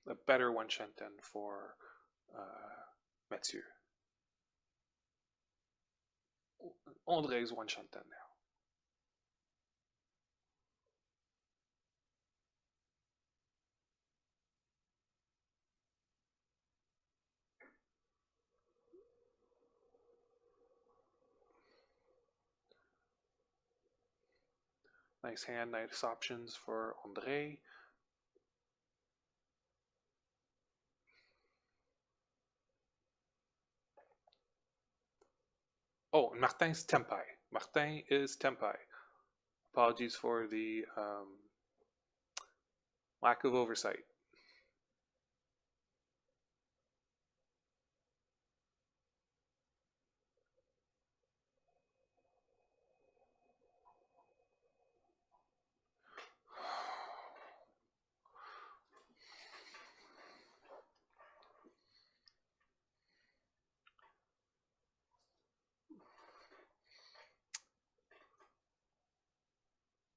A better one shanten for Mathieu. Ondrej one shanten now. Nice hand, nice options for Ondrej. Oh, and Martijn's tempai. Martijn is tempai. Apologies for the lack of oversight.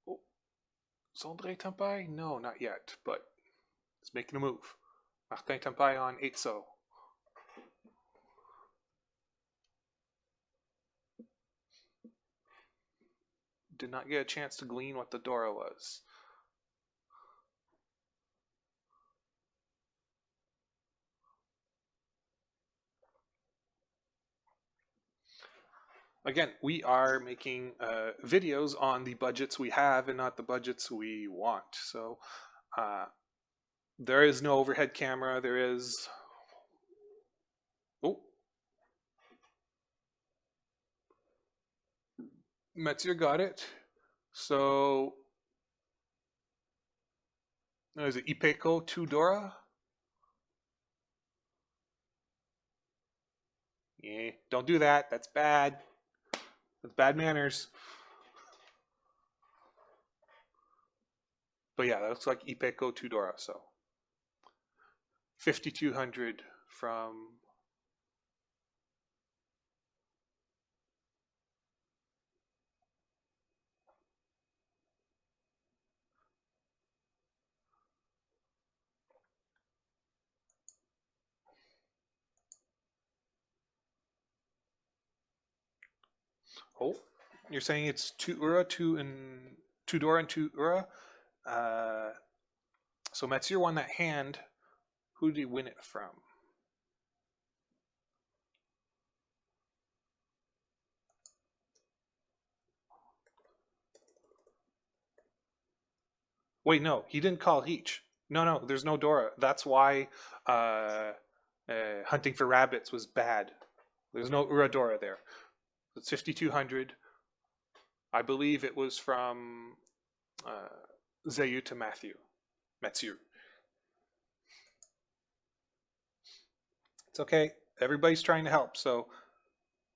Oh, is Ondrej tempai? No, not yet, but it's making a move. Martijn tempai on 8-so. Did not get a chance to glean what the Dora was. Again, we are making videos on the budgets we have and not the budgets we want. So there is no overhead camera. There is... Oh. Mathieu got it. So... Is it Ipeko to Dora? Yeah, don't do that. That's bad. That's bad manners. But yeah, that looks like Ipeko to Dora. So 5,200 from... Oh, you're saying it's two ura, two dora, and two ura. So Mathieu won that hand. Who did he win it from? Wait, no, he didn't call riichi. No, there's no dora. That's why uh, hunting for rabbits was bad. There's no ura dora there. It's 5200. I believe it was from Zeyu to Mathieu. It's okay. Everybody's trying to help. So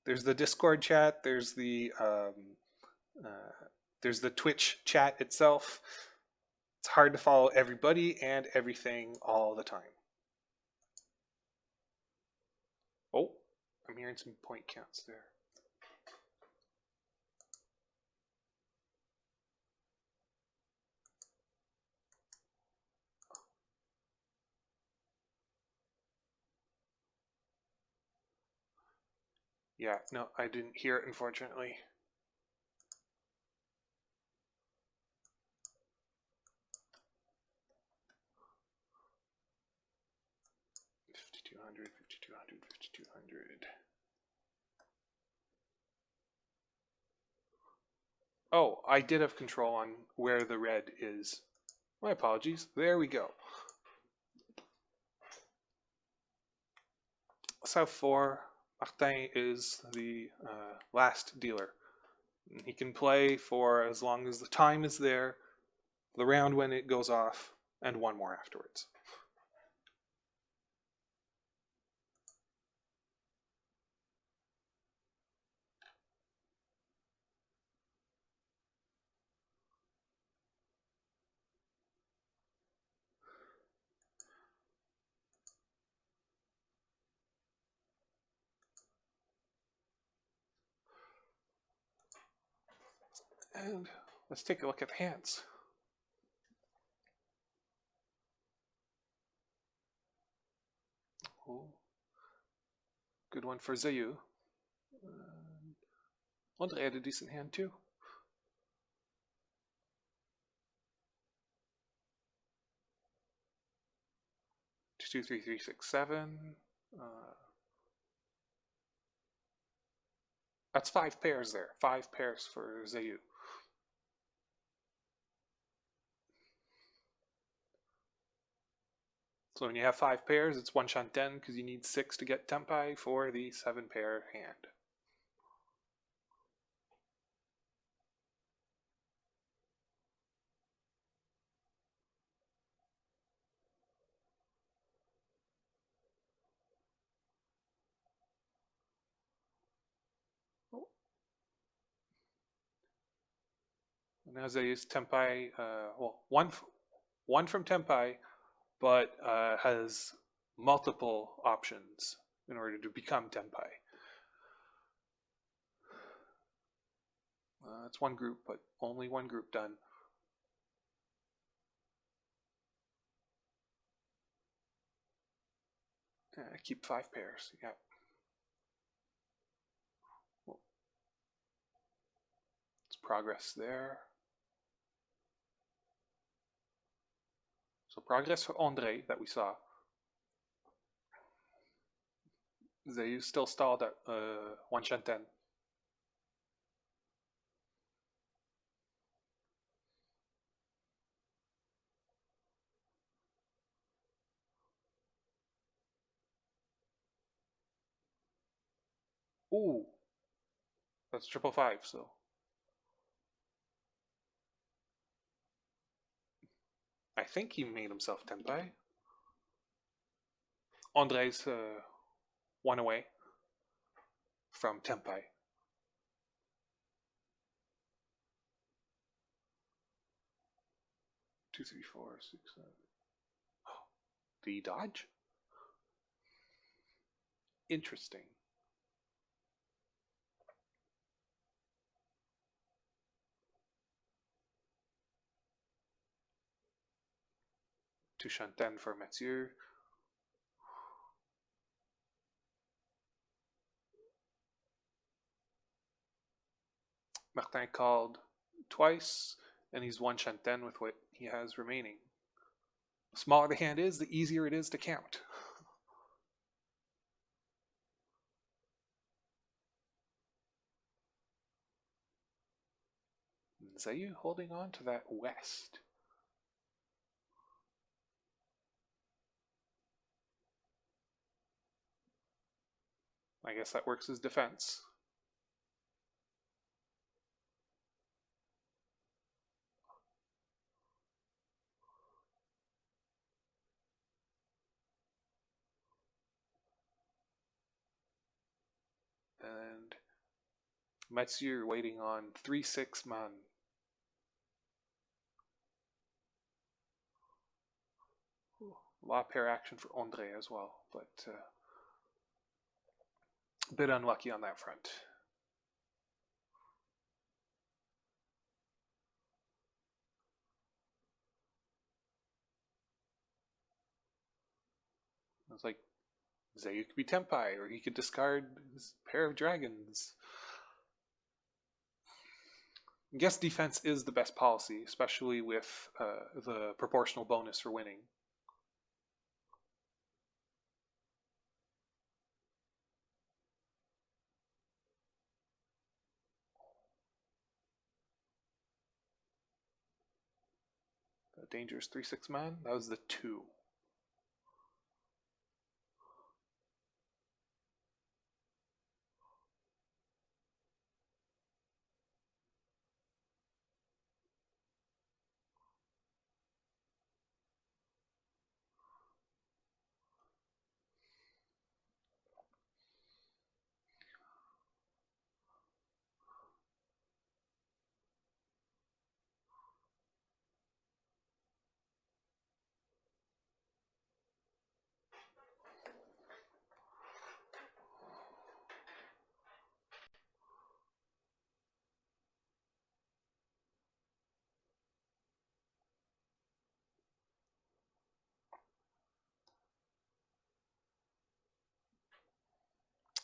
there's the Discord chat. Uh, there's the Twitch chat itself. It's hard to follow everybody and everything all the time. Oh, I'm hearing some point counts there. Yeah, no, I didn't hear it, unfortunately. $5,200, $5,200, $5,200. Oh, I did have control on where the red is. My apologies. There we go. South 4, Martijn is the last dealer. He can play for as long as the time is there, the round when it goes off, and one more afterwards. And let's take a look at the hands. Oh, good one for Zeyu. Ondrej had a decent hand too. 2, 3, 3, 6, 7. That's 5 pairs there. 5 pairs for Zeyu. So when you have 5 pairs, it's 1 shanten because you need 6 to get tempai for the 7 pair hand. Oh. Now Zeyu's tempai, well, one from tempai, but has multiple options in order to become tempai. It's one group, but only one group done. Keep 5 pairs. Yeah. Well, it's progress there. So progress for Ondrej that we saw. Zeyu still stalled at 1 shanten. Ooh, that's 555. So I think he made himself tempai. Ondrej's 1 away from tempai. 2, 3, 4, 6, 7. Oh, did he dodge? Interesting. Two shanten for Mathieu. Martijn called twice, and he's one shanten with what he has remaining. The smaller the hand is, the easier it is to count. Zeyu holding on to that west. I guess that works as defense. And Mathieu waiting on 3-6 man. A lot of pair action for Ondrej as well, but a bit unlucky on that front. It's like Zeyu could be Tempai, or he could discard his pair of dragons. I guess defense is the best policy, especially with the proportional bonus for winning. The dangerous 3-6 man, that was the 2.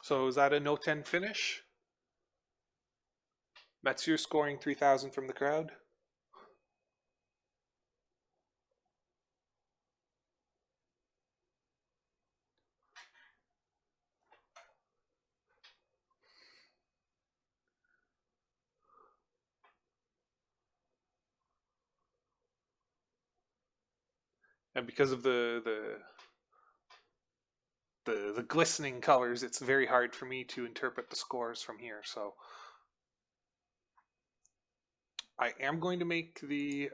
So is that a no 10 finish? Mathieu scoring 3,000 from the crowd. And because of the glistening colors, it's very hard for me to interpret the scores from here. So I am going to make the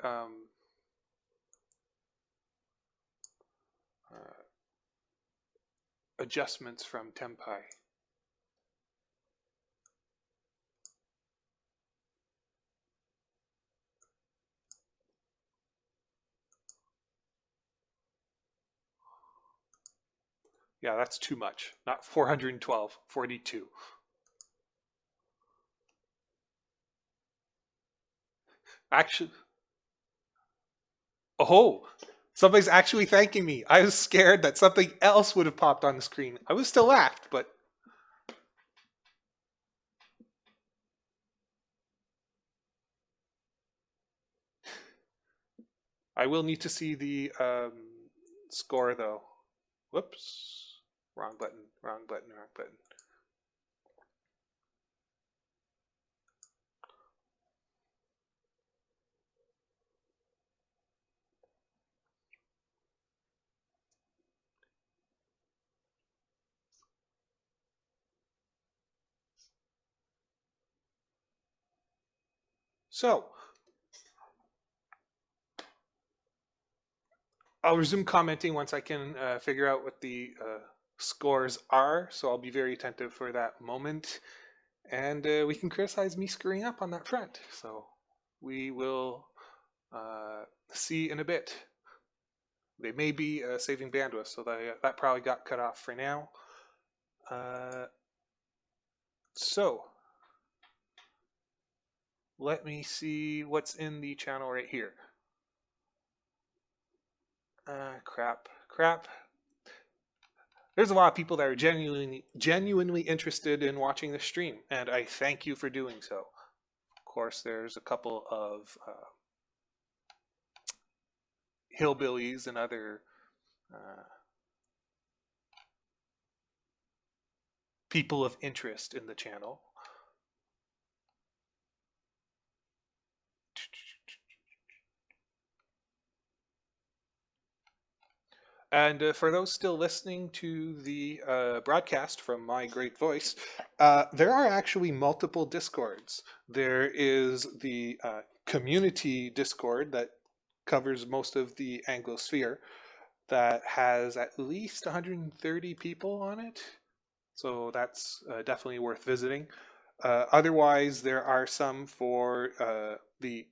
adjustments from Tempai. Yeah, that's too much. Not 412, 42. Actually, oh, somebody's actually thanking me. I was scared that something else would have popped on the screen. I was still laughed, but I will need to see the score though. Whoops. Wrong button, wrong button, wrong button. So, I'll resume commenting once I can figure out what the scores are. So I'll be very attentive for that moment. And we can criticize me screwing up on that front. So we will see in a bit. They may be saving bandwidth, so that probably got cut off for now. So let me see what's in the channel right here. Crap. There's a lot of people that are genuinely interested in watching this stream, and I thank you for doing so. course, there's a couple of hillbillies and other people of interest in the channel. And for those still listening to the broadcast from my great voice, there are actually multiple Discords. There is the community Discord that covers most of the Anglosphere that has at least 130 people on it. So that's definitely worth visiting. Otherwise, there are some for the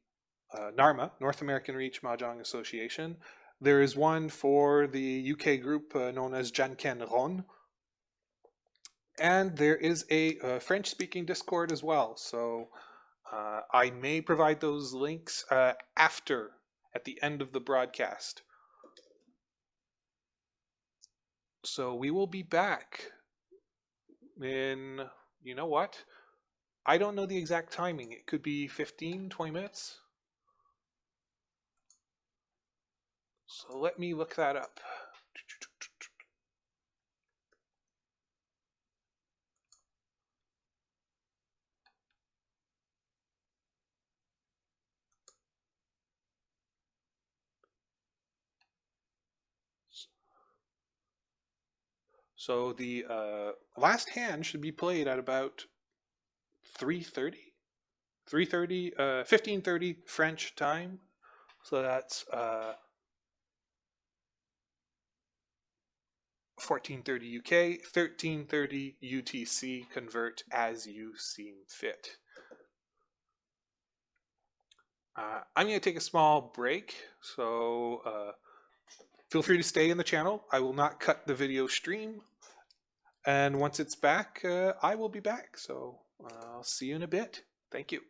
NARMA, North American Reach Mahjong Association. There is one for the UK group known as Janken Ron. And there is a French-speaking Discord as well. So I may provide those links at the end of the broadcast. So we will be back in, you know what? I don't know the exact timing. It could be 15, 20 minutes. So let me look that up. So the last hand should be played at about 3:30, 3:30, 15:30 French time. So that's 14:30 UK, 13:30 UTC. Convert as you seem fit. I'm going to take a small break, so feel free to stay in the channel. I will not cut the video stream. And once it's back, I will be back. So I'll see you in a bit. Thank you.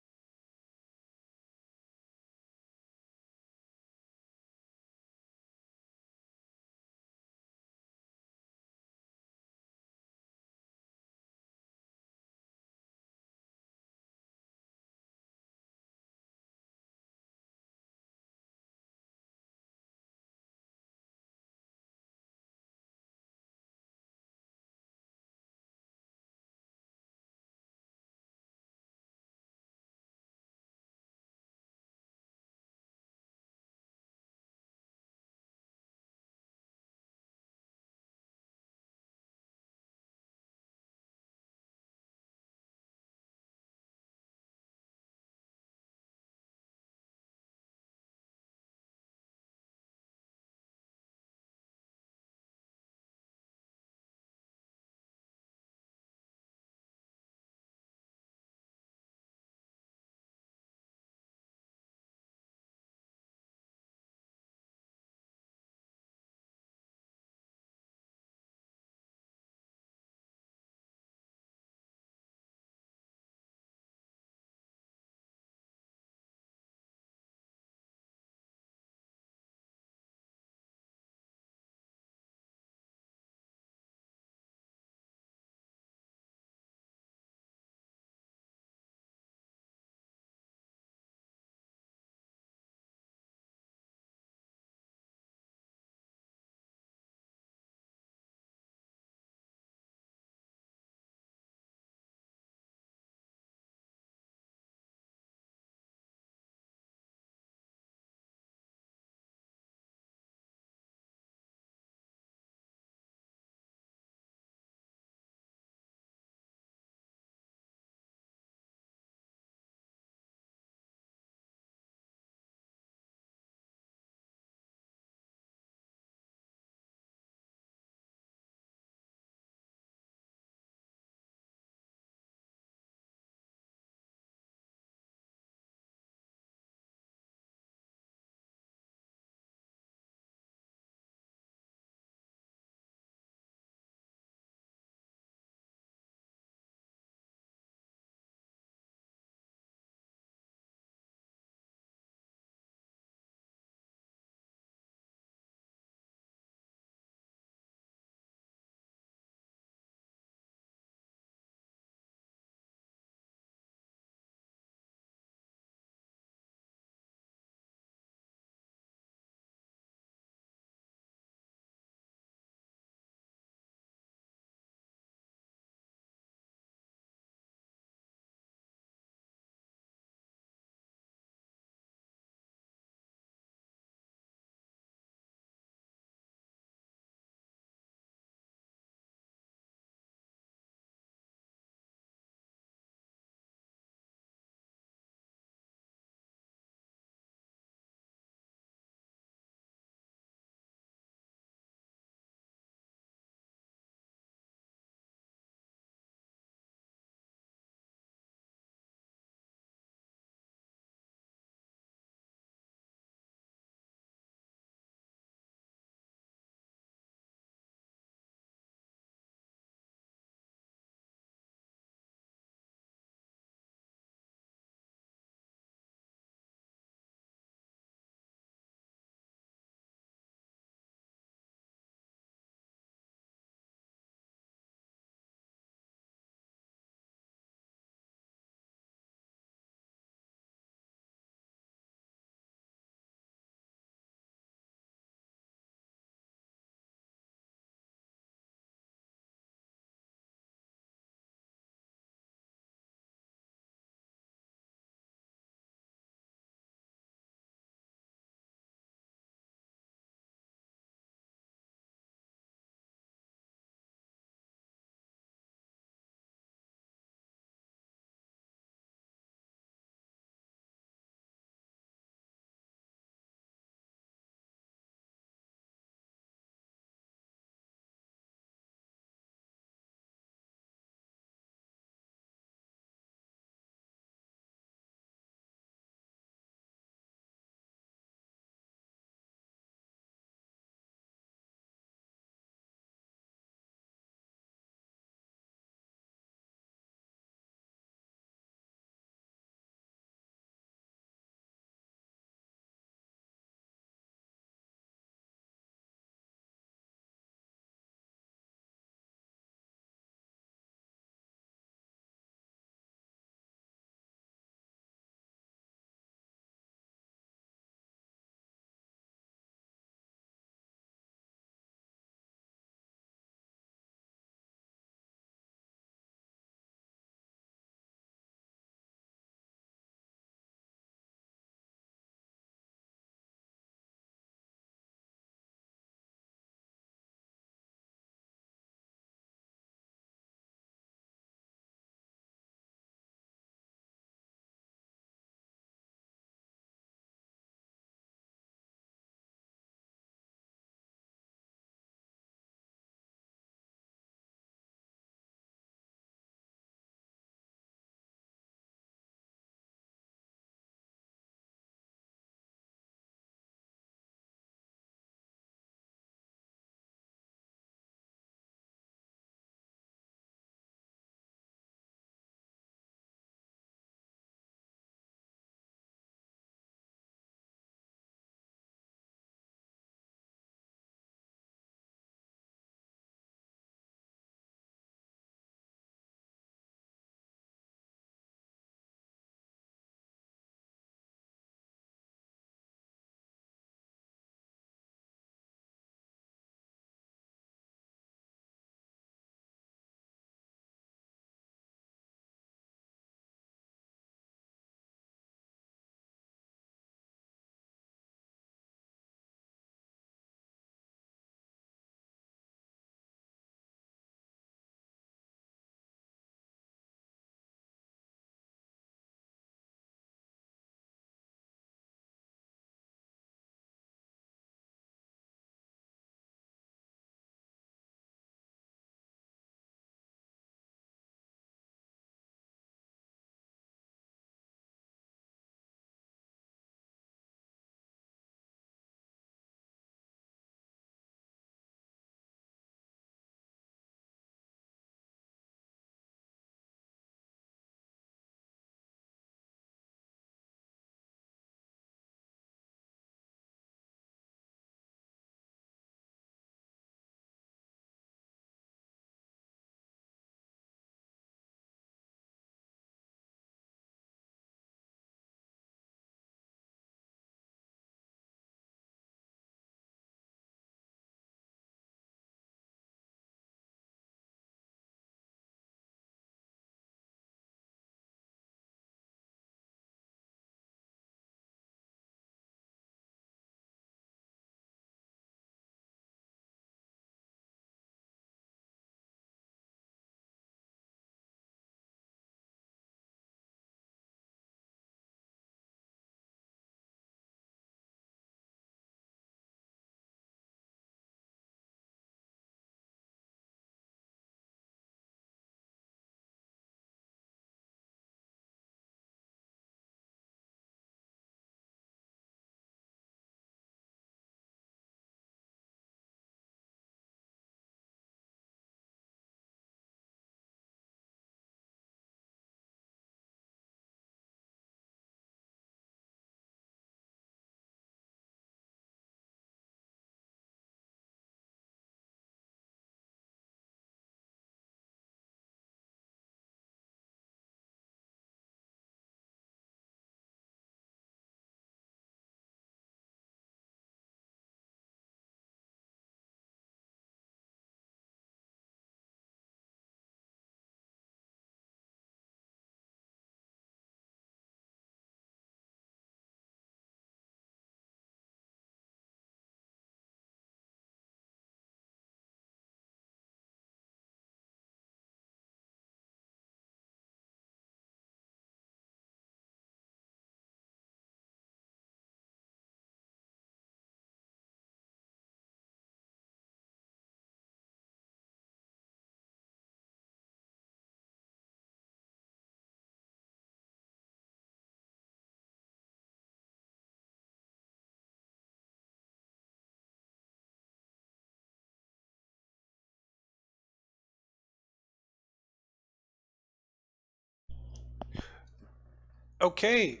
Okay,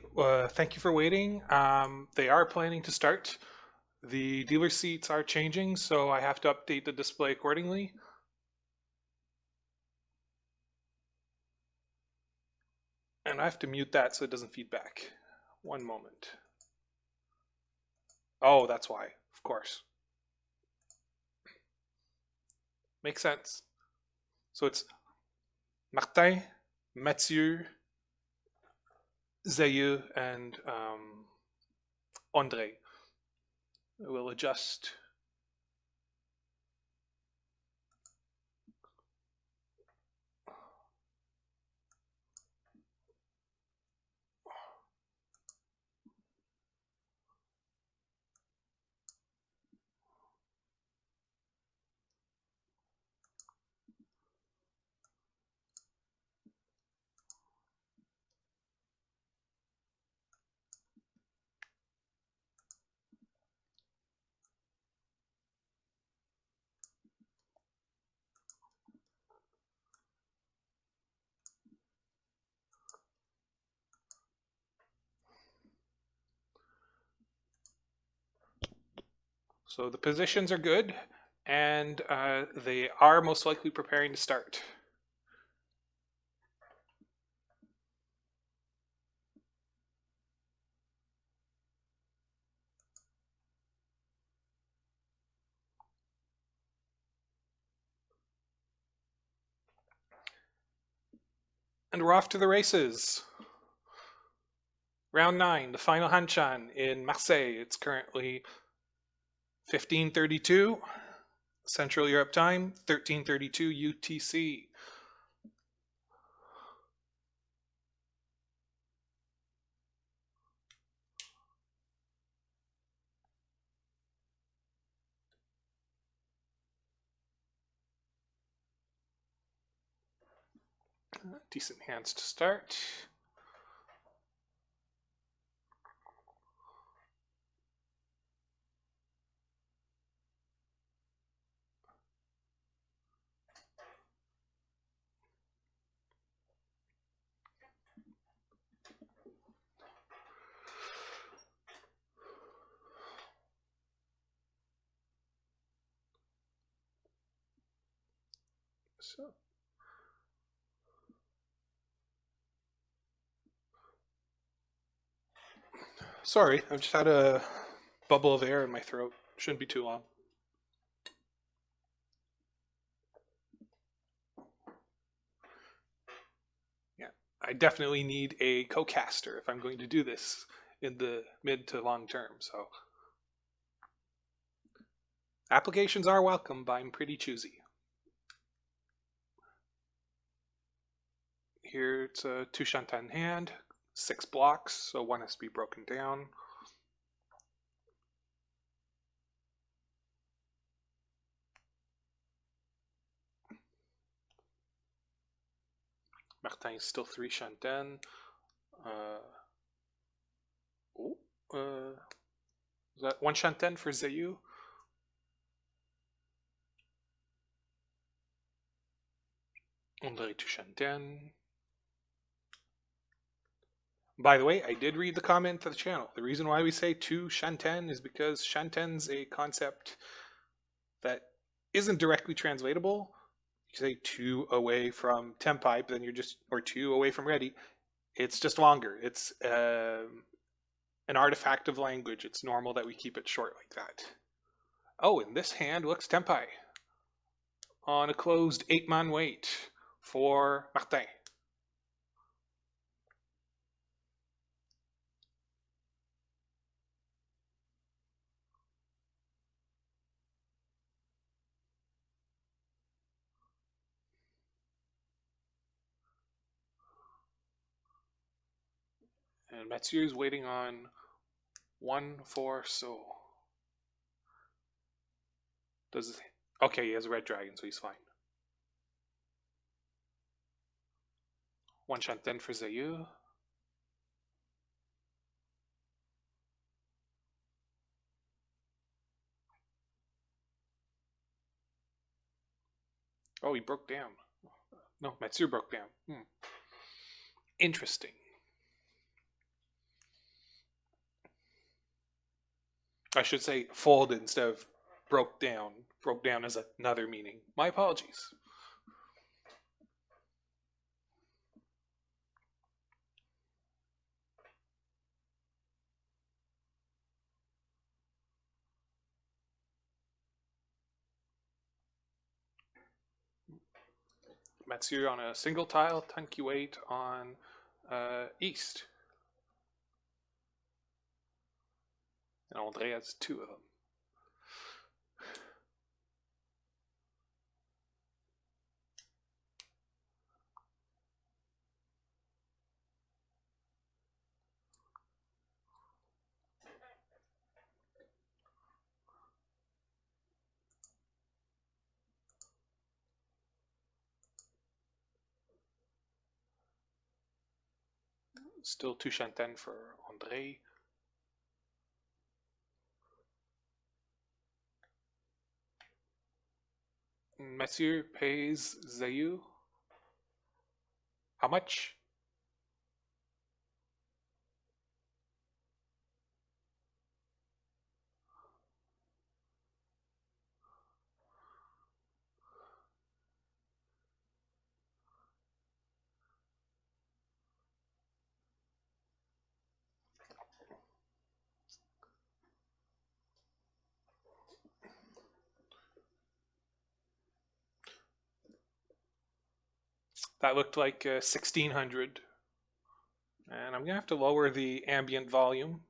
thank you for waiting. They are planning to start. The dealer seats are changing, so I have to update the display accordingly. And I have to mute that so it doesn't feed back. One moment. Oh, that's why, of course. Makes sense. So it's Martijn, Mathieu, Zeyu, and Ondrej. We'll adjust. So the positions are good, and they are most likely preparing to start. And we're off to the races. Round 9, the final Hanchan in Marseille. It's currently 15:32 Central Europe time, 13:32 UTC. Decent hands to start. So, sorry, I've just had a bubble of air in my throat. Shouldn't be too long. Yeah, I definitely need a co-caster if I'm going to do this in the mid to long term. So applications are welcome, but I'm pretty choosy. Here it's a 2 Shantan hand, 6 blocks, so one has to be broken down. Martijn is still 3 Shantan. Is that 1 Shantan for Zeyu? Ondrej 2 Shantan. By the way, I did read the comment to the channel. The reason why we say 2 Shantan is because Shantan's a concept that isn't directly translatable. You say 2 away from Tempai, but then you're just, or 2 away from ready. It's just longer. It's an artifact of language. It's normal that we keep it short like that. Oh, and this hand looks Tempai on a closed 8-man wait for Martijn. And Mathieu is waiting on 1-4, so does okay, he has a red dragon, so he's fine. 1 Shantan for Zeyu. Oh, he broke down. No, Mathieu broke down. Interesting. I should say fold instead of broke down. Broke down is another meaning. My apologies. Mathieu on a single tile, Tanki weight on east. And Ondrej has two of them. Still two Chanten for Ondrej. Mathieu pays Zeyu. How much? That looked like 1600. And I'm going to have to lower the ambient volume.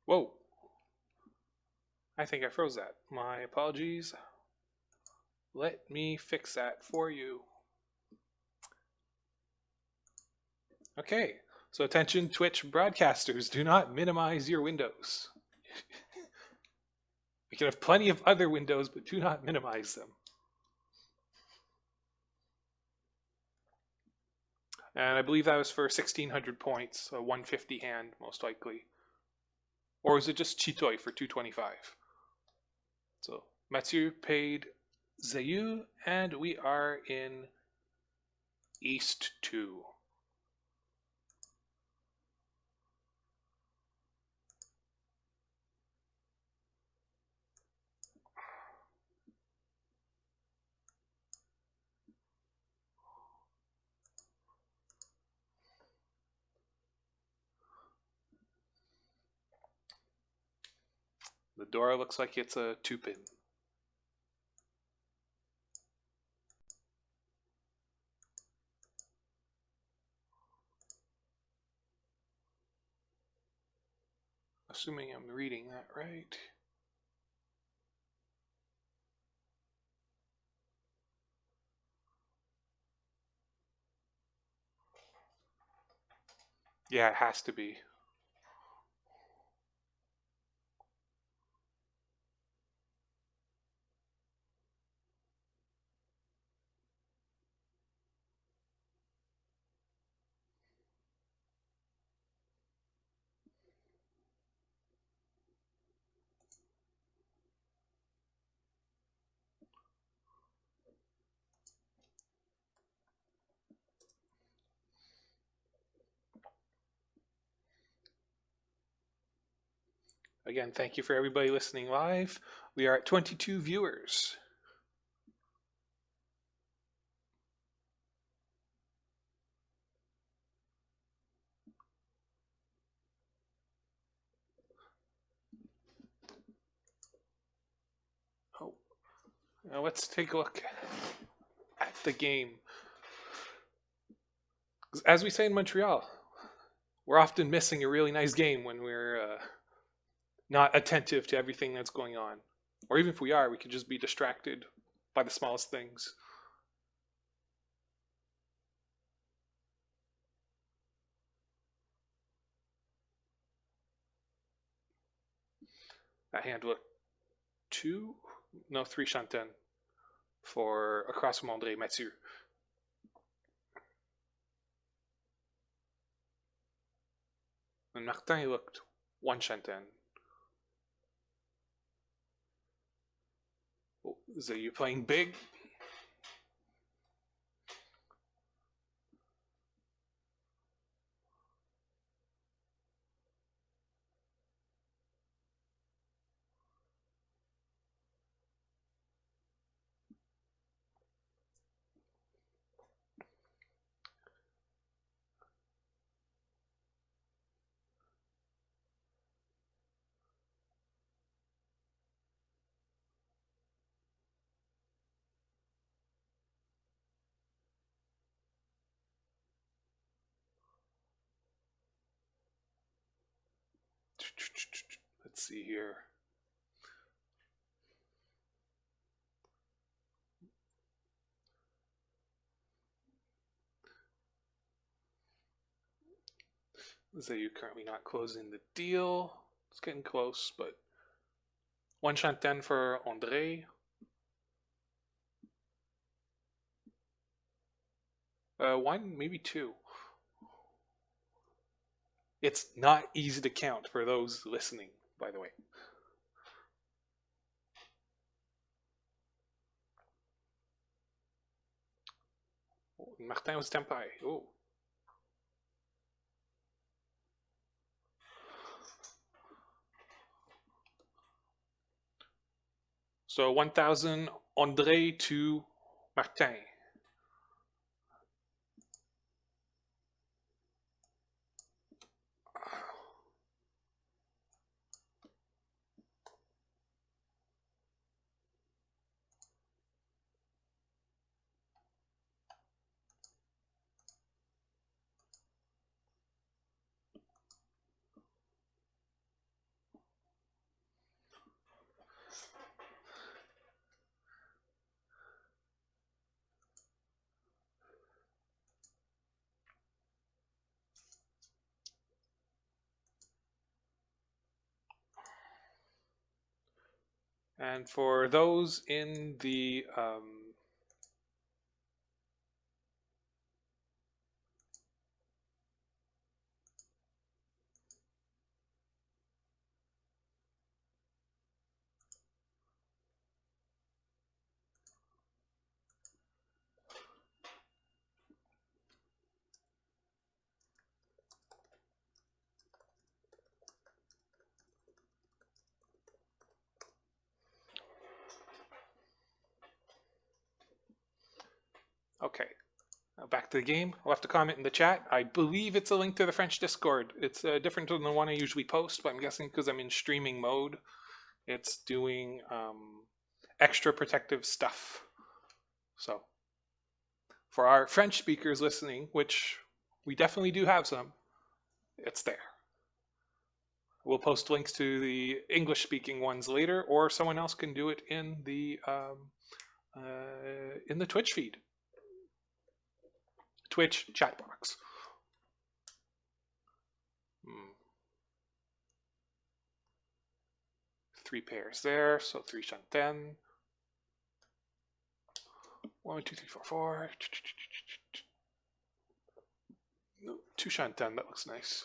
Whoa. I think I froze that. My apologies. Let me fix that for you. Okay, so attention Twitch broadcasters, do not minimize your windows. We can have plenty of other windows, but do not minimize them. And I believe that was for 1600 points, a 150 hand, most likely. Or was it just Chitoi for 225? So Mathieu paid Zeyu, and we are in East 2. The door looks like it's a 2-pin. Assuming I'm reading that right. Yeah, it has to be. Again, thank you for everybody listening live. We are at 22 viewers. Oh, now let's take a look at the game. As we say in Montreal, we're often missing a really nice game when we're not attentive to everything that's going on. Or even if we are, we could just be distracted by the smallest things. That hand looked 2? No, 3 Chanten. for across from Ondrej, Mathieu. And Martijn looked one Chanten. Oh, Zeyu playing big. Let's see here. Zeyu currently not closing the deal. It's getting close, but one Chanten for Ondrej. One, maybe two. It's not easy to count for those listening, by the way. Martijn was Tempai. Oh. So 1,000 Ondrej to Martijn. And for those in the okay, now back to the game. I'll have to comment in the chat. I believe it's a link to the French Discord. It's different than the one I usually post, but I'm guessing because I'm in streaming mode, it's doing extra protective stuff. So for our French speakers listening, which we definitely do have some, it's there. We'll post links to the English-speaking ones later, or someone else can do it in the Twitch feed. Twitch chat box. Three pairs there, so 3 Chanten. 1, 2, 3, 4, 4. No, 2 Chanten, that looks nice.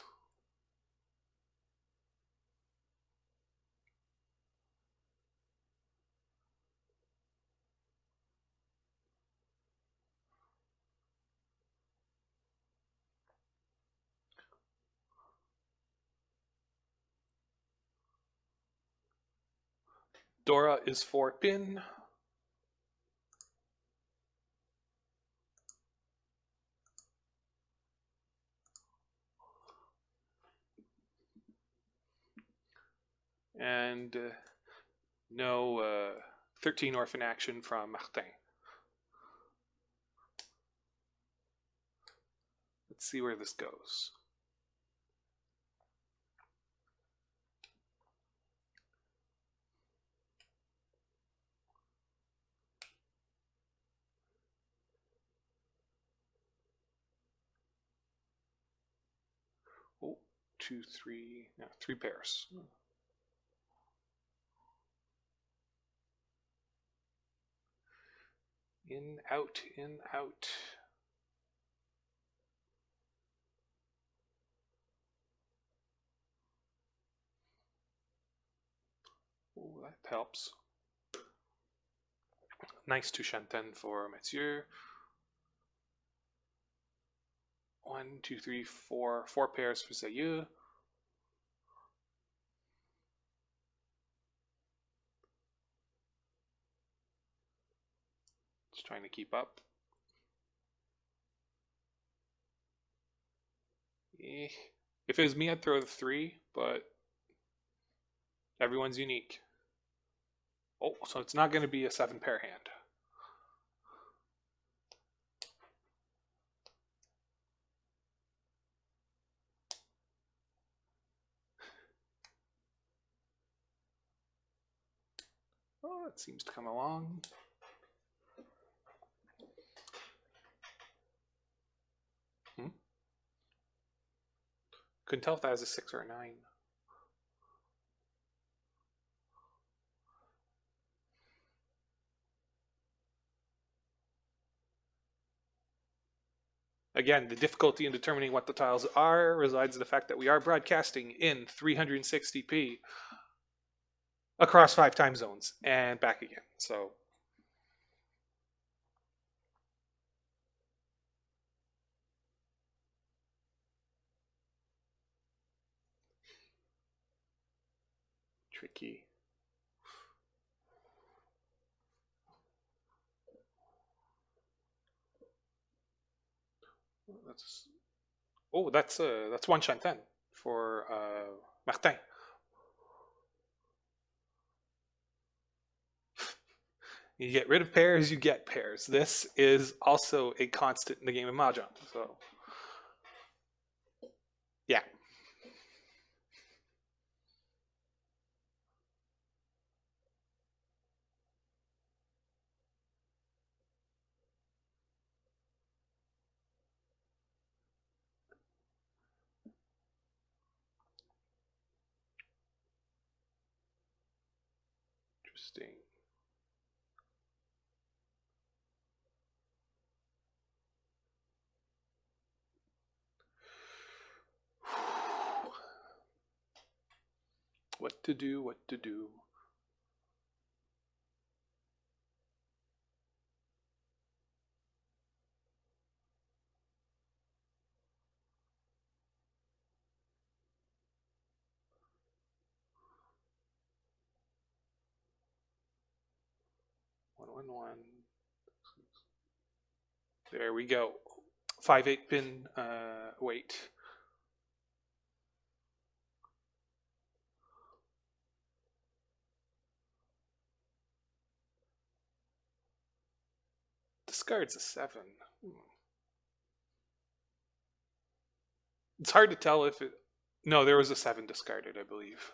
Dora is for pin. And no 13 orphan action from Martijn. Let's see where this goes. Oh, 2, 3, no, 3 pairs. In, out, in, out. Oh, that helps. Nice touche-antenne for Mathieu. 1, 2, 3, 4. 4 pairs for Zeyu. Just trying to keep up. If it was me, I'd throw the 3, but everyone's unique. Oh, so it's not going to be a 7-pair hand. Oh, it seems to come along. Couldn't tell if that was a 6 or a 9. Again, the difficulty in determining what the tiles are resides in the fact that we are broadcasting in 360p across 5 time zones and back again. So tricky. That's one chanten for Martijn. You get rid of pairs, you get pairs. This is also a constant in the game of Mahjong. So yeah. Interesting. What to do, what to do. One. There we go. 5/8 pin weight. Discards a 7. It's hard to tell if it. No, there was a 7 discarded, I believe.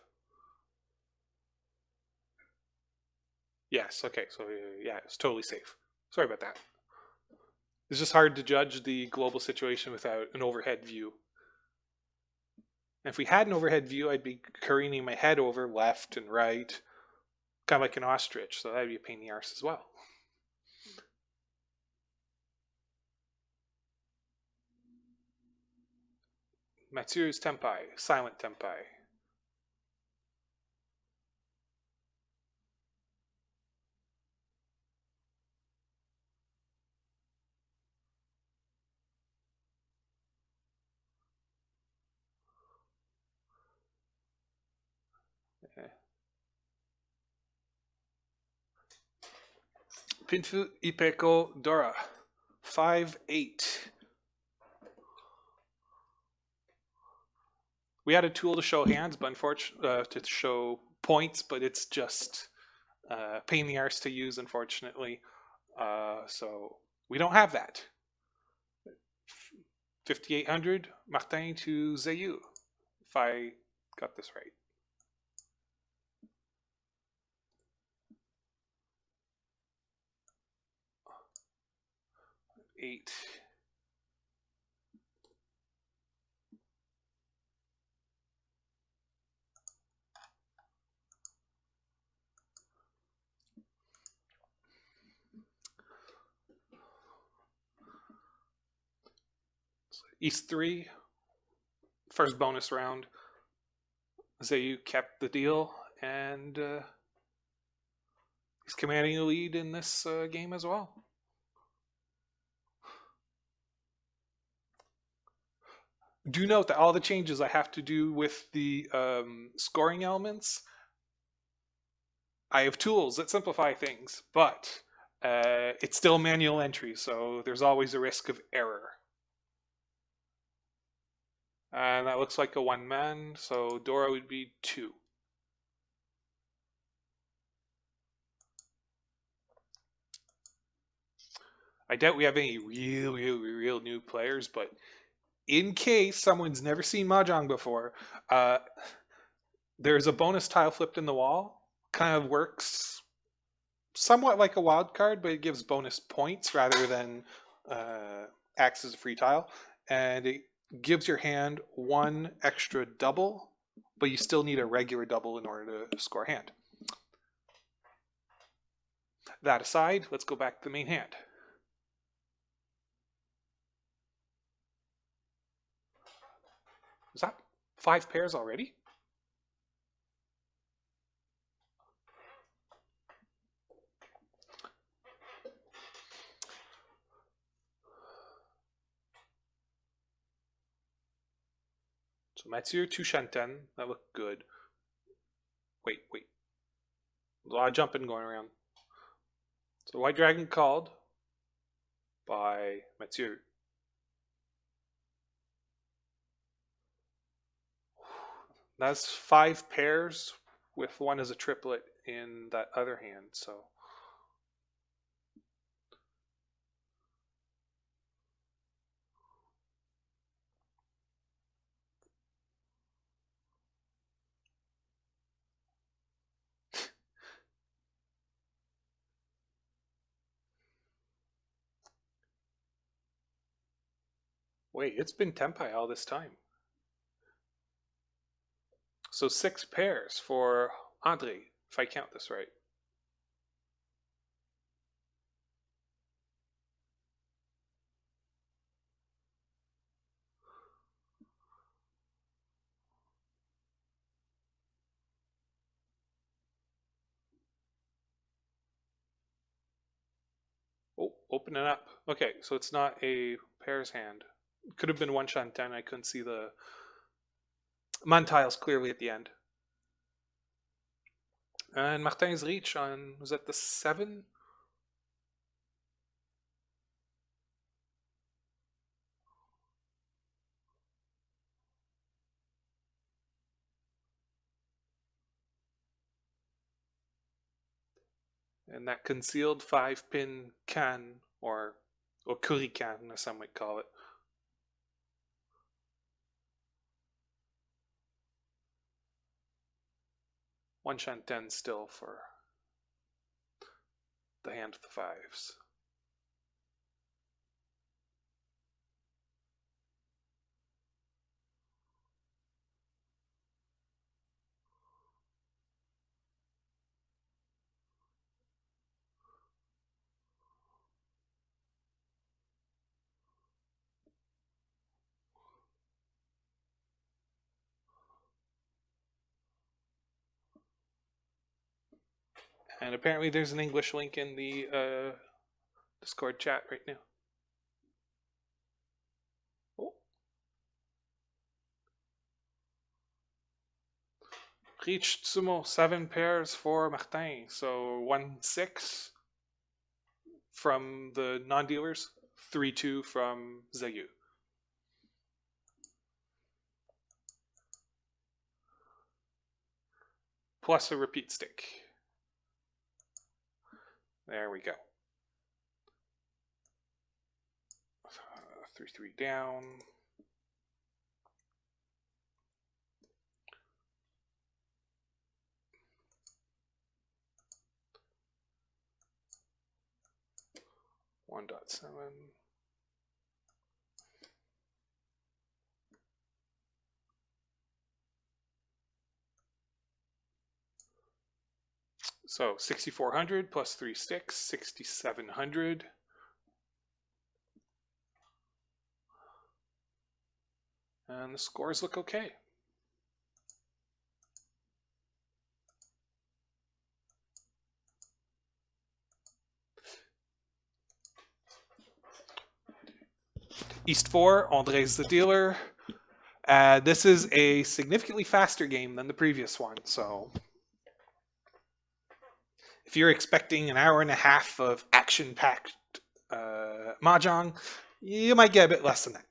Yes, okay, so yeah, it's totally safe. Sorry about that. It's just hard to judge the global situation without an overhead view. And if we had an overhead view, I'd be careening my head over left and right, kind of like an ostrich, so that'd be a pain in the arse as well. Mathieu's tempai, silent tempai. Pinfu Ipeko Dora, 5/8. We had a tool to show hands, but unfortunately, to show points, but it's just pain in the arse to use, unfortunately. So we don't have that. 5,800, Martijn to Zeyu, if I got this right. 8. East 3, first bonus round. Zeyu kept the deal, and he's commanding the lead in this game as well. Do note that all the changes I have to do with the scoring elements. I have tools that simplify things, but it's still manual entry, so there's always a risk of error. And that looks like a one-man, so Dora would be 2. I doubt we have any real new players, but in case someone's never seen Mahjong before, there's a bonus tile flipped in the wall. Kind of works somewhat like a wild card, but it gives bonus points rather than acts as a free tile. And it gives your hand 1 extra double, but you still need a regular double in order to score a hand. That aside, let's go back to the main hand. Is that 5 pairs already? So Mathieu, Chuuren, that looked good. Wait. A lot of jumping going around. So White Dragon called by Mathieu. That's 5 pairs with 1 as a triplet in that other hand, so. Wait, it's been Tempai all this time. So 6 pairs for Ondrej, if I count this right. Oh, open it up. Okay, so it's not a pairs hand. It could have been 1 Shanten. I couldn't see the Mantiles clearly at the end. And Martijn's reach on, was that the 7? And that concealed 5-pin can, or kurikan, as some might call it. One Shanten still for the hand of the 5s. And apparently there's an English link in the Discord chat right now. Oh. Reached Sumo, 7 pairs for Martijn. So 1-6 from the non-dealers, 3-2 from Zeyu. Plus a repeat stick. There we go. 3-3 down. .7. So 6,400 plus 3 sticks, 6,700. And the scores look okay. East 4, Ondrej the dealer. This is a significantly faster game than the previous one, so if you're expecting an hour and a half of action-packed Mahjong, you might get a bit less than that.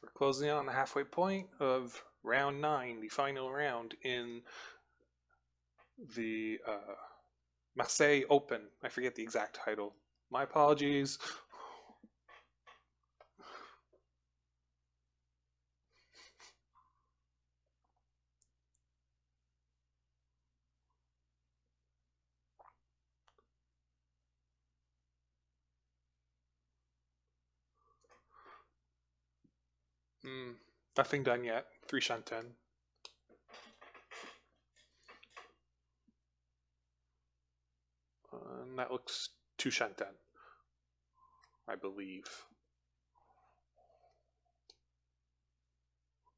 We're closing on the halfway point of round 9, the final round in the Marseille Open. I forget the exact title. My apologies. Nothing done yet. 3 shanten. And that looks 2 shanten, I believe,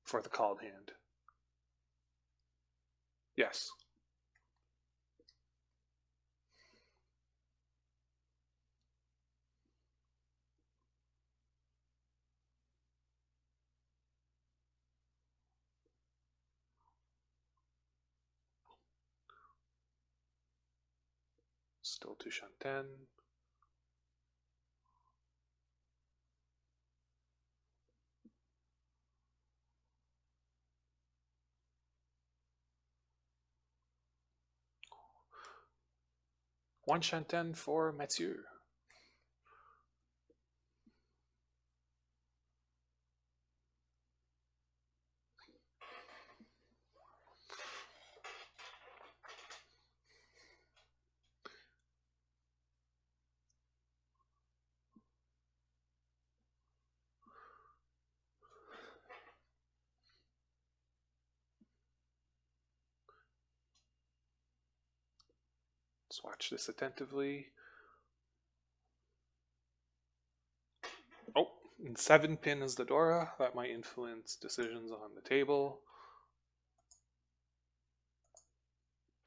for the called hand. Yes. Still 2 shanten. One shanten for Mathieu. Let's watch this attentively. Oh, and 7 pin is the Dora. That might influence decisions on the table.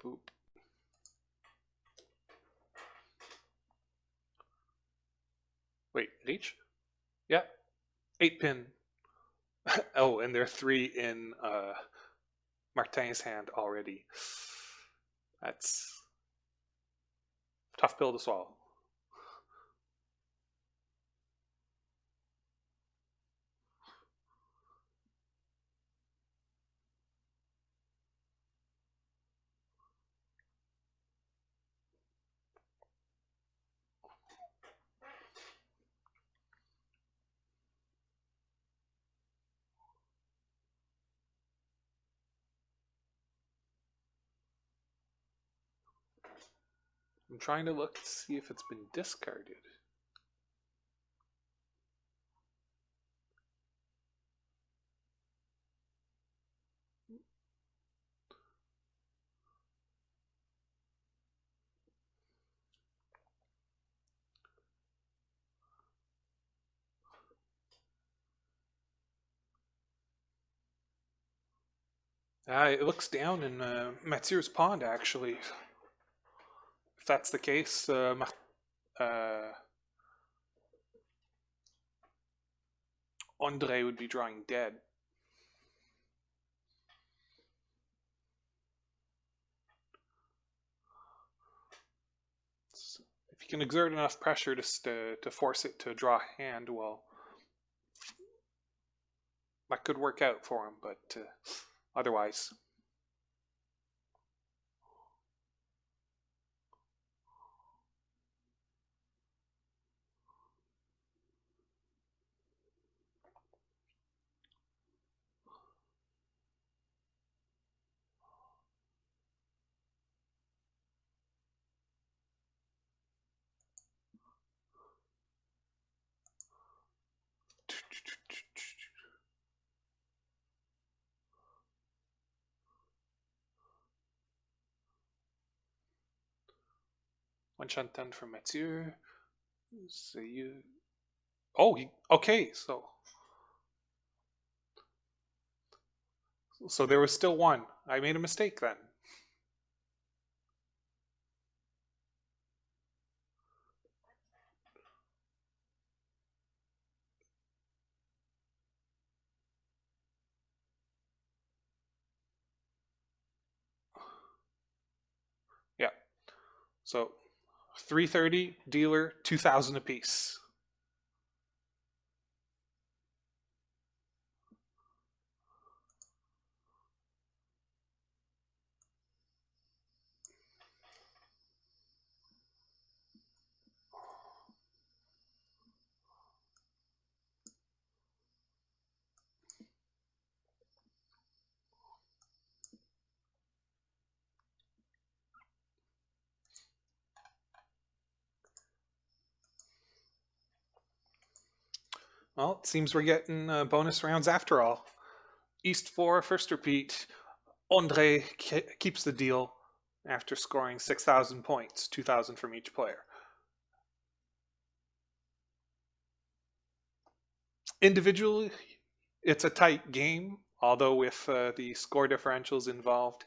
Boop. Wait, H? Yeah, 8 pin. Oh, and there are 3 in Martijn's hand already. That's tough pill to swallow. I'm trying to look to see if it's been discarded. It looks down in Mathieu's pond, actually. If that's the case, Ondrej would be drawing dead. So if you can exert enough pressure to force it to draw a hand, well, that could work out for him, but otherwise. One Chantan from Mathieu. Zeyu. Oh, okay, so there was still one. I made a mistake then. Yeah. So 330 dealer, 2,000 apiece. Well, it seems we're getting bonus rounds after all. East 4, first repeat. Ondrej keeps the deal after scoring 6,000 points, 2,000 from each player. Individually, it's a tight game, although with the score differentials involved,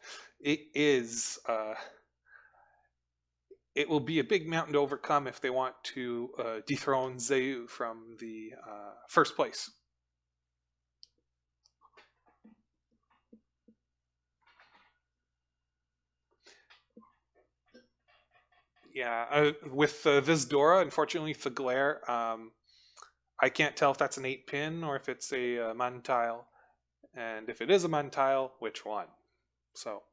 it will be a big mountain to overcome if they want to dethrone Zeyu from the first place. Yeah, with this Dora, unfortunately, the glare, I can't tell if that's an 8-pin or if it's a man tile. And if it is a man tile, which one? So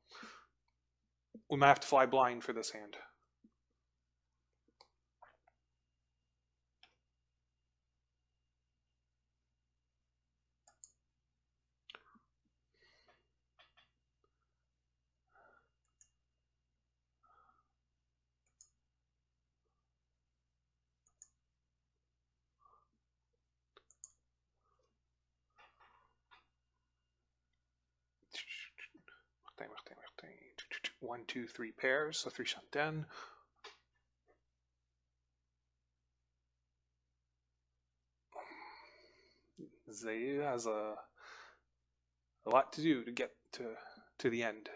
we might have to fly blind for this hand. Martijn. 1, 2, 3 pairs, so 3 Chantan. Zeyu has a lot to do to get to the end.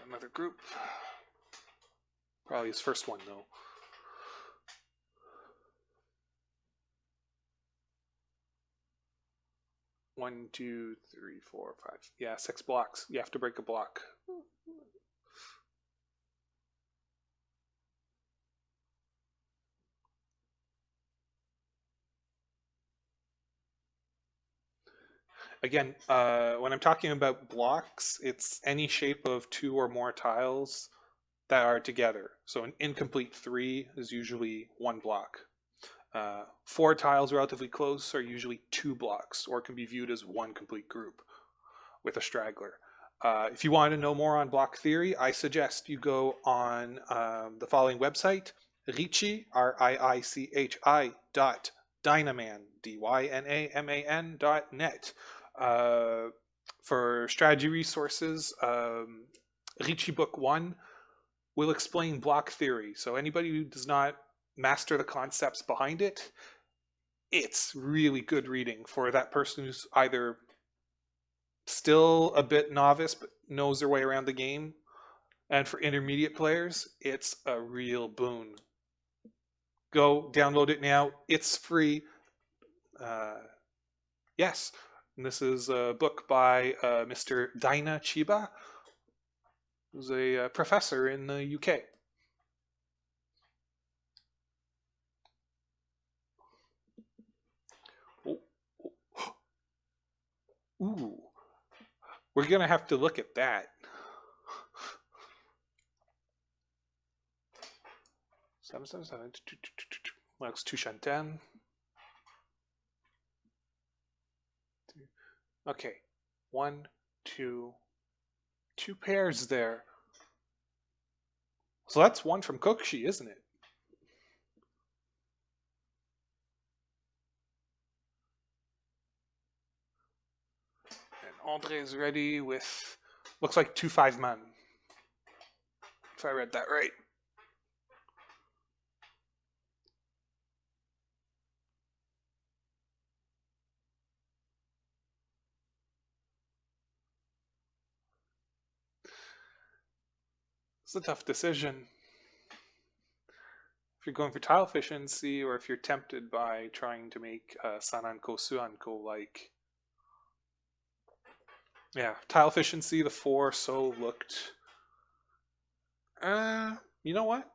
Another group. Probably his first one, though. One, two, three, four, five. Yeah, 6 blocks. You have to break a block. Again, when I'm talking about blocks, it's any shape of 2 or more tiles that are together. So an incomplete 3 is usually 1 block. 4 tiles relatively close are usually 2 blocks, or can be viewed as 1 complete group with a straggler. If you want to know more on block theory, I suggest you go on the following website, riichi, R-I-I-C-H-I .dynaman, D-Y-N-A-M-A-N.net. For strategy resources, riichi Book 1 will explain block theory. So anybody who does not master the concepts behind it, it's really good reading for that person who's either still a bit novice, but knows their way around the game. And for intermediate players, it's a real boon. Go download it now. It's free. Uh, yes. And this is a book by Mr. Daina Chiba, who's a professor in the UK. Oh, oh. Ooh. We're going to have to look at that. Looks Chuuren. Okay, one, two pairs there. So that's one from Kokshi, isn't it? And Ondrej is ready with, looks like 2 5-man. If I read that right. It's a tough decision. If you're going for tile efficiency, or if you're tempted by trying to make Sananko Suanko like. Yeah, tile efficiency, the 4 so looked. You know what?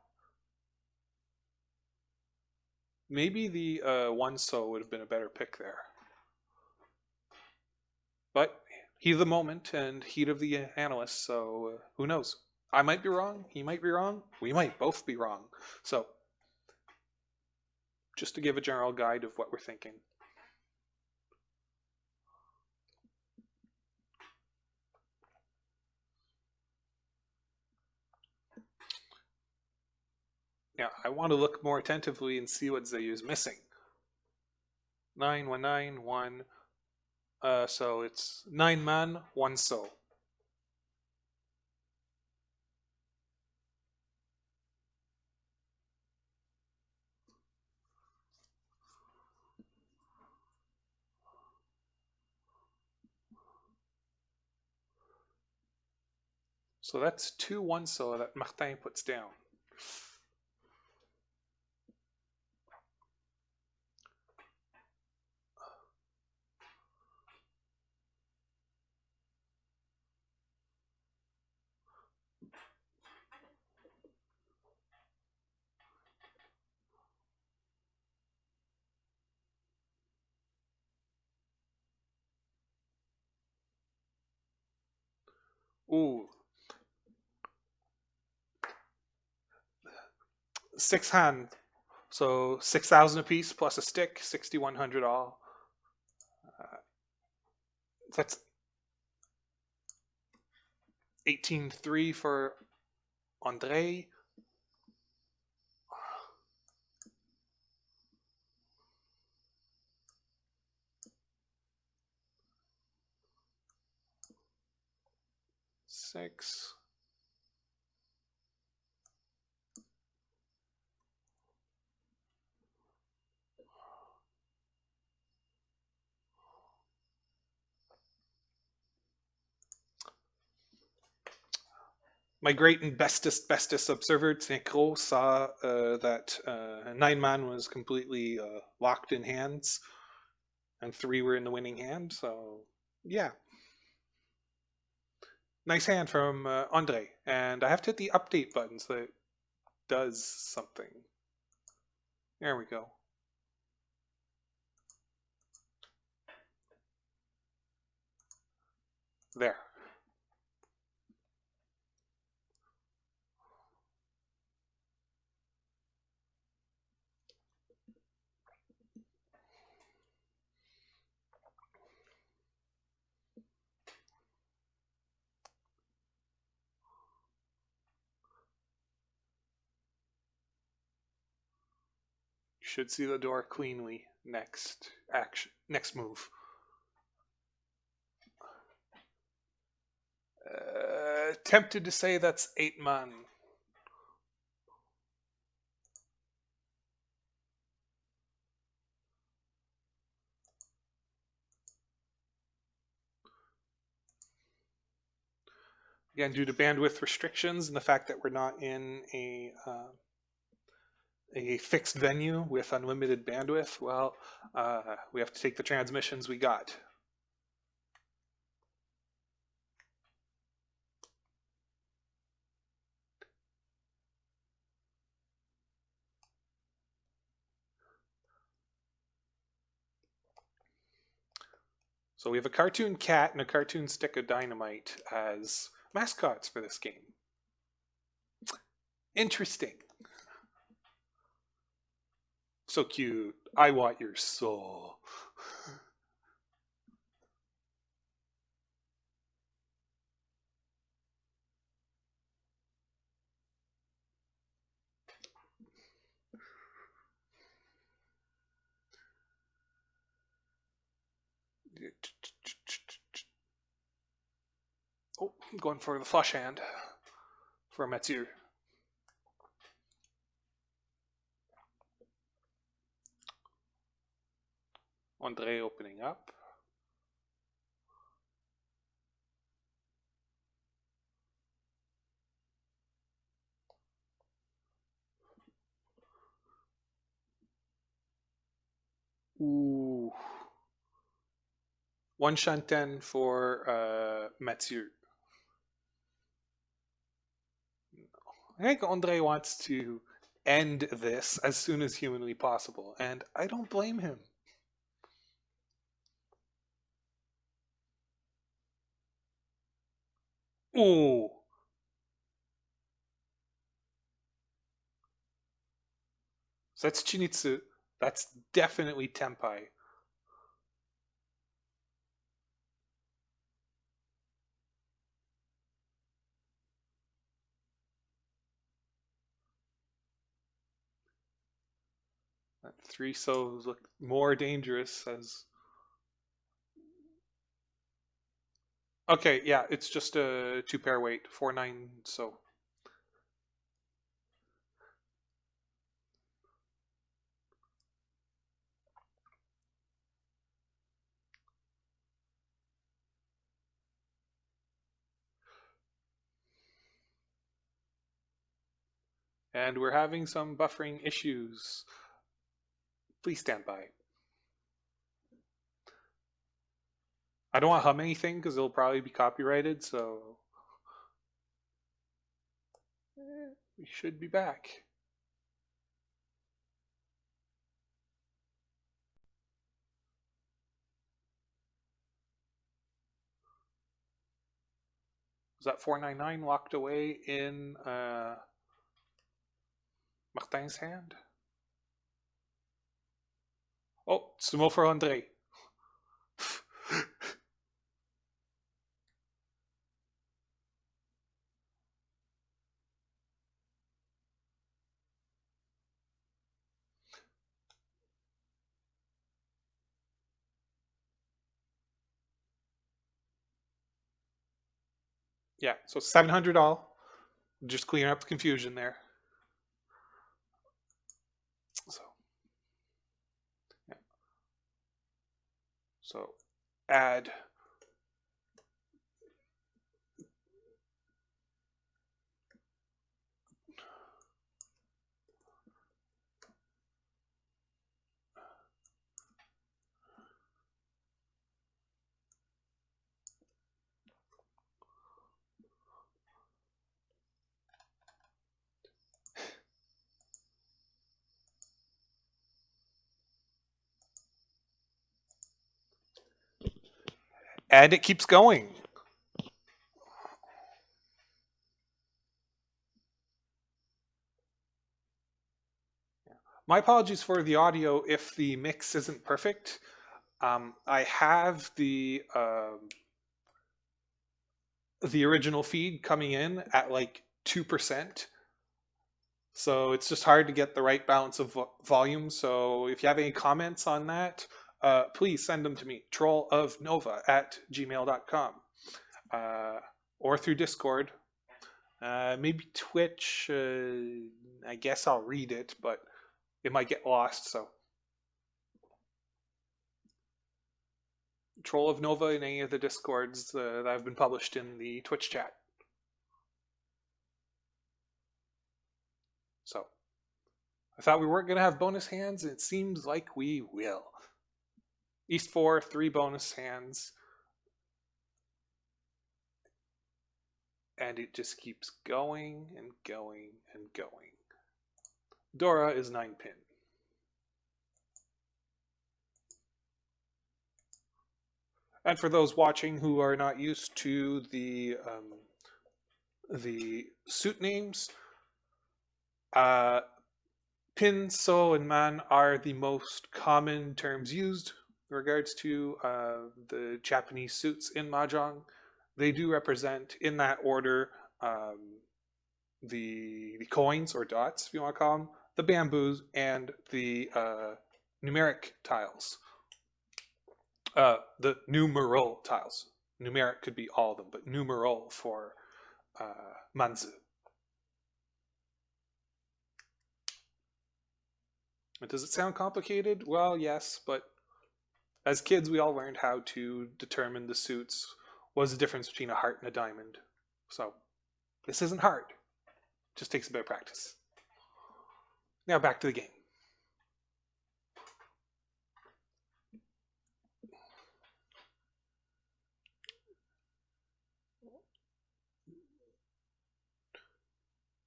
Maybe the 1 so would have been a better pick there. But heat of the moment and heat of the analyst, so who knows? I might be wrong, he might be wrong, we might both be wrong. So, just to give a general guide of what we're thinking. Now, I want to look more attentively and see what Zeyu is missing. 9, 1, 9, 1. So it's 9-man, 1 so. So that's 2 1 so that Martijn puts down. Ooh. 6 hand. So 6,000 apiece plus a stick, 6,100 all. That's 18-3 for Ondrej. Six. My great and bestest observer, Tnekro, saw that 9-man was completely locked in hands, and 3 were in the winning hand. So, yeah. Nice hand from Ondrej. And I have to hit the update button so it does something. There we go. There. You should see the door cleanly next action, next move. Tempted to say that's 8-man. Again, due to bandwidth restrictions and the fact that we're not in a fixed venue with unlimited bandwidth, well, we have to take the transmissions we got. So we have a cartoon cat and a cartoon stick of dynamite as mascots for this game. Interesting. So cute. I want your soul. Oh, I'm going for the flush hand for Mathieu. Ondrej opening up. Ooh. One shanten for Mathieu. I think Ondrej wants to end this as soon as humanly possible, and I don't blame him. Ooh. So that's Chinitsu. That's definitely Tenpai. That three souls look more dangerous as... Okay, yeah, it's just a 2-pair weight, 4-9 so. And we're having some buffering issues. Please stand by. I don't want to hum anything because it'll probably be copyrighted, so we should be back. Was that 499 locked away in Martijn's hand? Oh, sumo for Ondrej. Yeah, so 700 all. Just clearing up the confusion there. So, yeah. So add and it keeps going. My apologies for the audio if the mix isn't perfect. I have the original feed coming in at like 2%. So it's just hard to get the right balance of volume. So if you have any comments on that, please send them to me, trollofnova@gmail.com, or through Discord. Maybe Twitch, I guess I'll read it, but it might get lost, so. Troll of Nova in any of the Discords that have been published in the Twitch chat. I thought we weren't going to have bonus hands, and it seems like we will. East 4, 3 bonus hands. And it just keeps going and going and going. Dora is 9 pin. And for those watching who are not used to the suit names, pin, so, and man are the most common terms used in regards to the Japanese suits in Mahjong. They do represent, in that order, the coins or dots, if you want to call them, the bamboos, and the numeric tiles. The numeral tiles. Numeric could be all of them, but numeral for manzu. Does it sound complicated? Well, yes, but as kids, we all learned how to determine the suits. What's the difference between a heart and a diamond? So this isn't hard. Just takes a bit of practice. Now back to the game.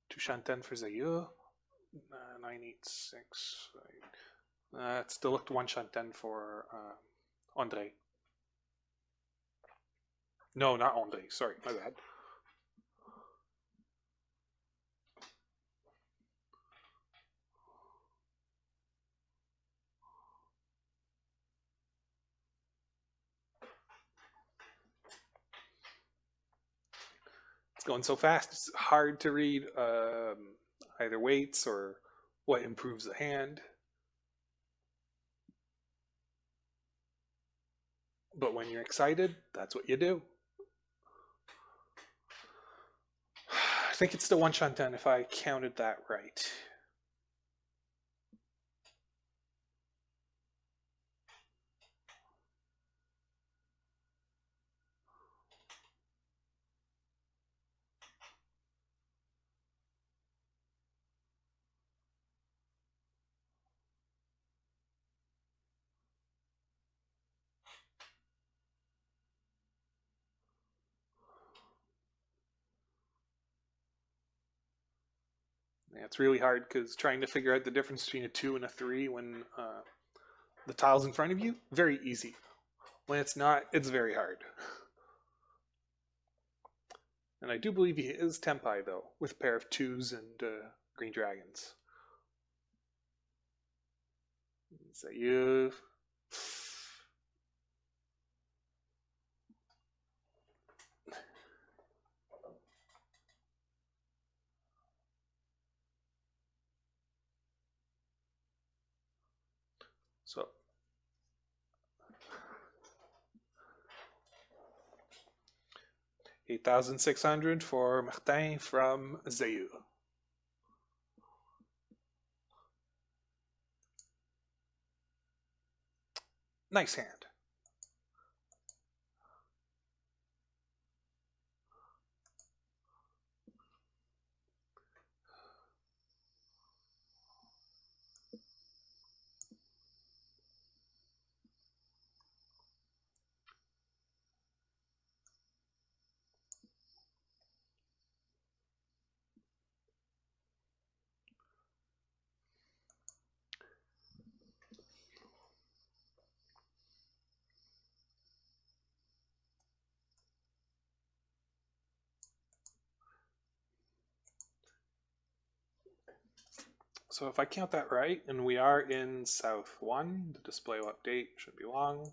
Two shanten for Zeyu. 986. Still looked one shanten for Ondrej. No, not Ondrej. Sorry, my bad. It's going so fast. It's hard to read either weights or what improves the hand. But when you're excited, that's what you do. I think it's still one shanten if I counted that right. Yeah, it's really hard because trying to figure out the difference between a 2 and a 3 when the tile's in front of you, very easy. When it's not, it's very hard. And I do believe he is Tempai, though, with a pair of 2s and green dragons. Zeyu. So 8,600 for Martijn from Zeyu. Nice hand. So if I count that right, and we are in South 1, the display will update, shouldn't be long.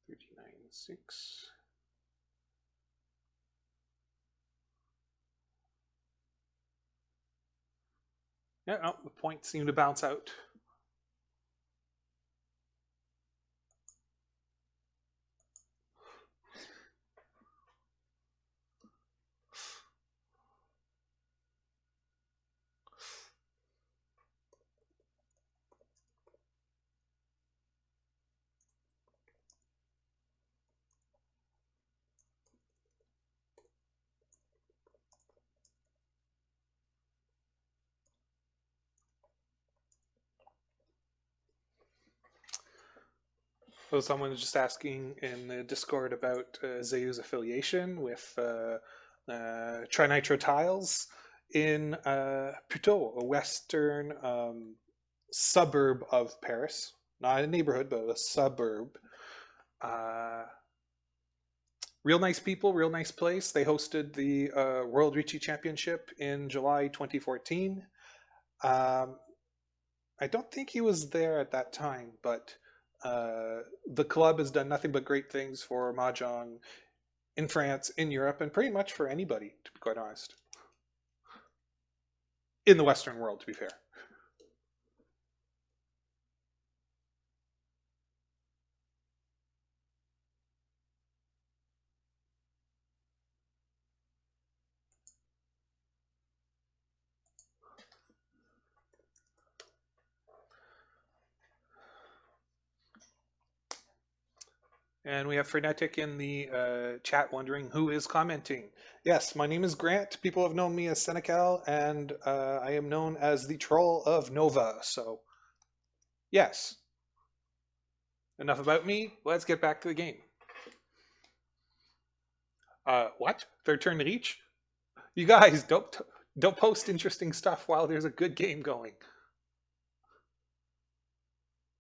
$39.6. Yeah, oh, the points seem to bounce out. So someone was just asking in the Discord about Zeyu's affiliation with Trinitro Tiles in Puteaux, a western suburb of Paris. Not a neighborhood, but a suburb. Uh, Real nice people, real nice place. They hosted the World Riichi Championship in July 2014. Um, I don't think he was there at that time, but the club has done nothing but great things for Mahjong in France, in Europe, and pretty much for anybody, to be quite honest. In the Western world, to be fair. And we have Frenetic in the chat wondering who is commenting. Yes, my name is Grant. People have known me as Senecal, and I am known as the Troll of Nova. So, yes, enough about me. Let's get back to the game. What? Third turn to reach? You guys, don't post interesting stuff while there's a good game going.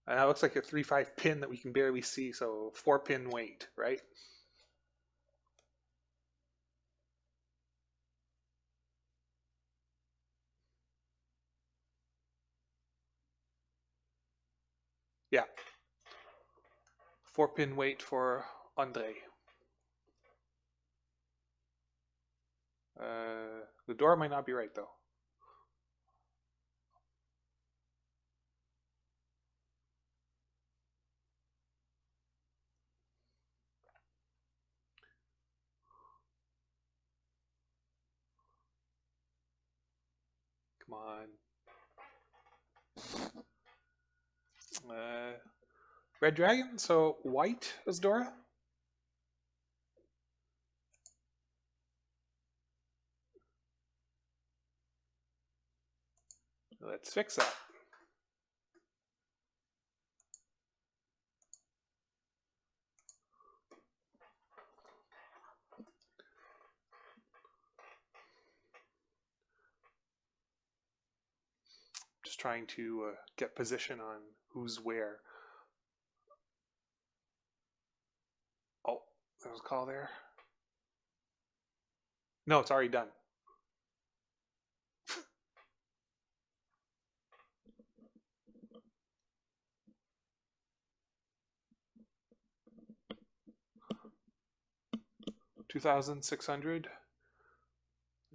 And that looks like a 3-5 pin that we can barely see, so 4-pin wait, right? Yeah. 4-pin wait for Ondrej. The door might not be right, though. Come on. Red dragon, so white as Dora. Let's fix that. Just trying to get position on who's where. Oh, there was a call there. No, it's already done. $2,600.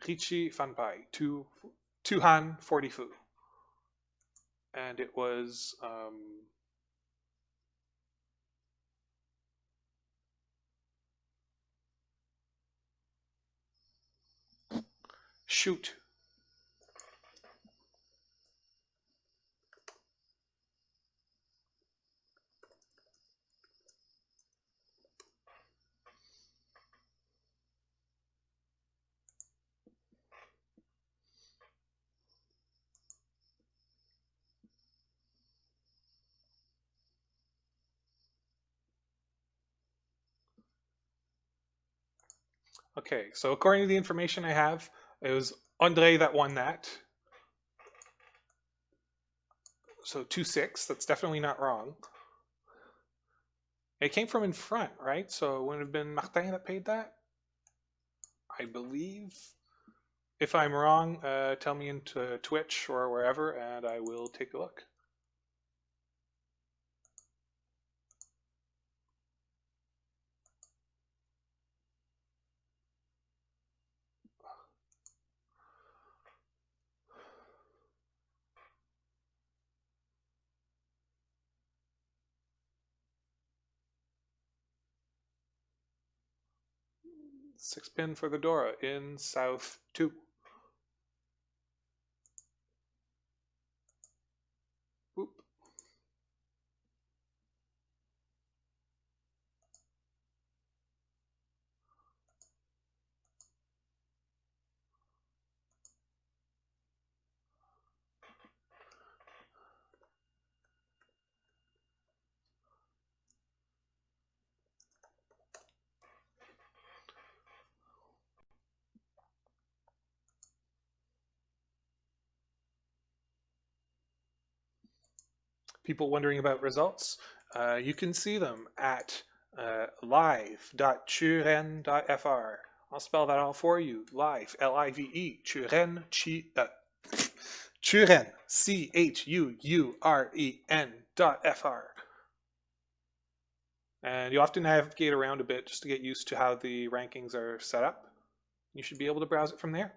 Riichi Fanpai. Two Han 40 fu. And it was shoot. Okay, so according to the information I have, it was Ondrej that won that. So 2-6, that's definitely not wrong. It came from in front, right? So it would have been Martijn that paid that, I believe. If I'm wrong, tell me into Twitch or wherever, and I will take a look. Six pin for the Dora in South 2. Boop. people wondering about results, you can see them at live.chuuren.fr. I'll spell that out for you. Live, L-I-V-E, Chuuren, Chuuren, CHUUREN.fr. And you have to navigate around a bit just to get used to how the rankings are set up. You should be able to browse it from there.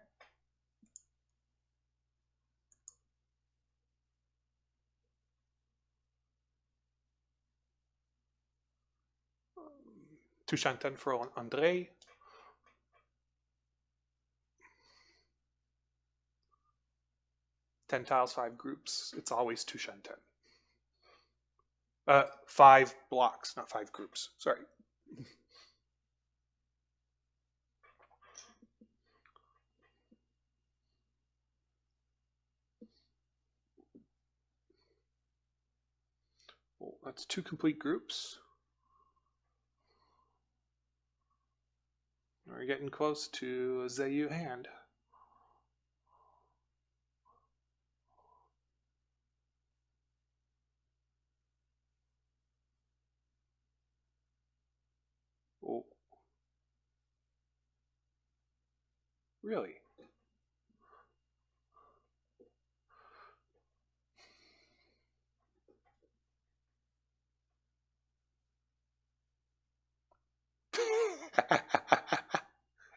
Tuchanten for Ondrej. Ten tiles, 5 groups. It's always Tuchanten. 5 blocks, not 5 groups. Sorry. Well, that's 2 complete groups. We're getting close to a Zeyu hand. Oh. Really?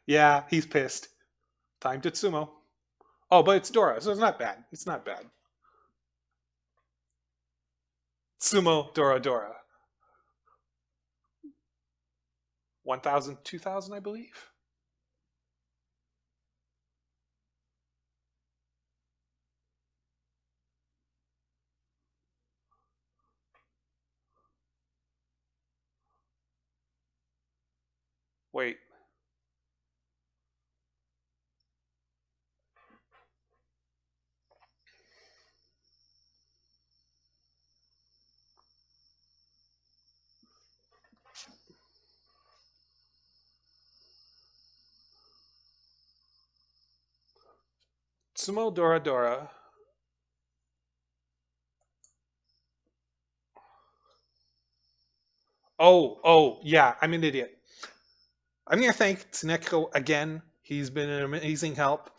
Yeah, he's pissed. Time to sumo. Oh, but it's Dora, so it's not bad. It's not bad. Sumo, Dora, Dora. 1,000, 2,000, I believe. Wait. Sumo, Dora, Dora. Oh, yeah, I'm an idiot. I'm going to thank Tsuneko again. He's been an amazing help.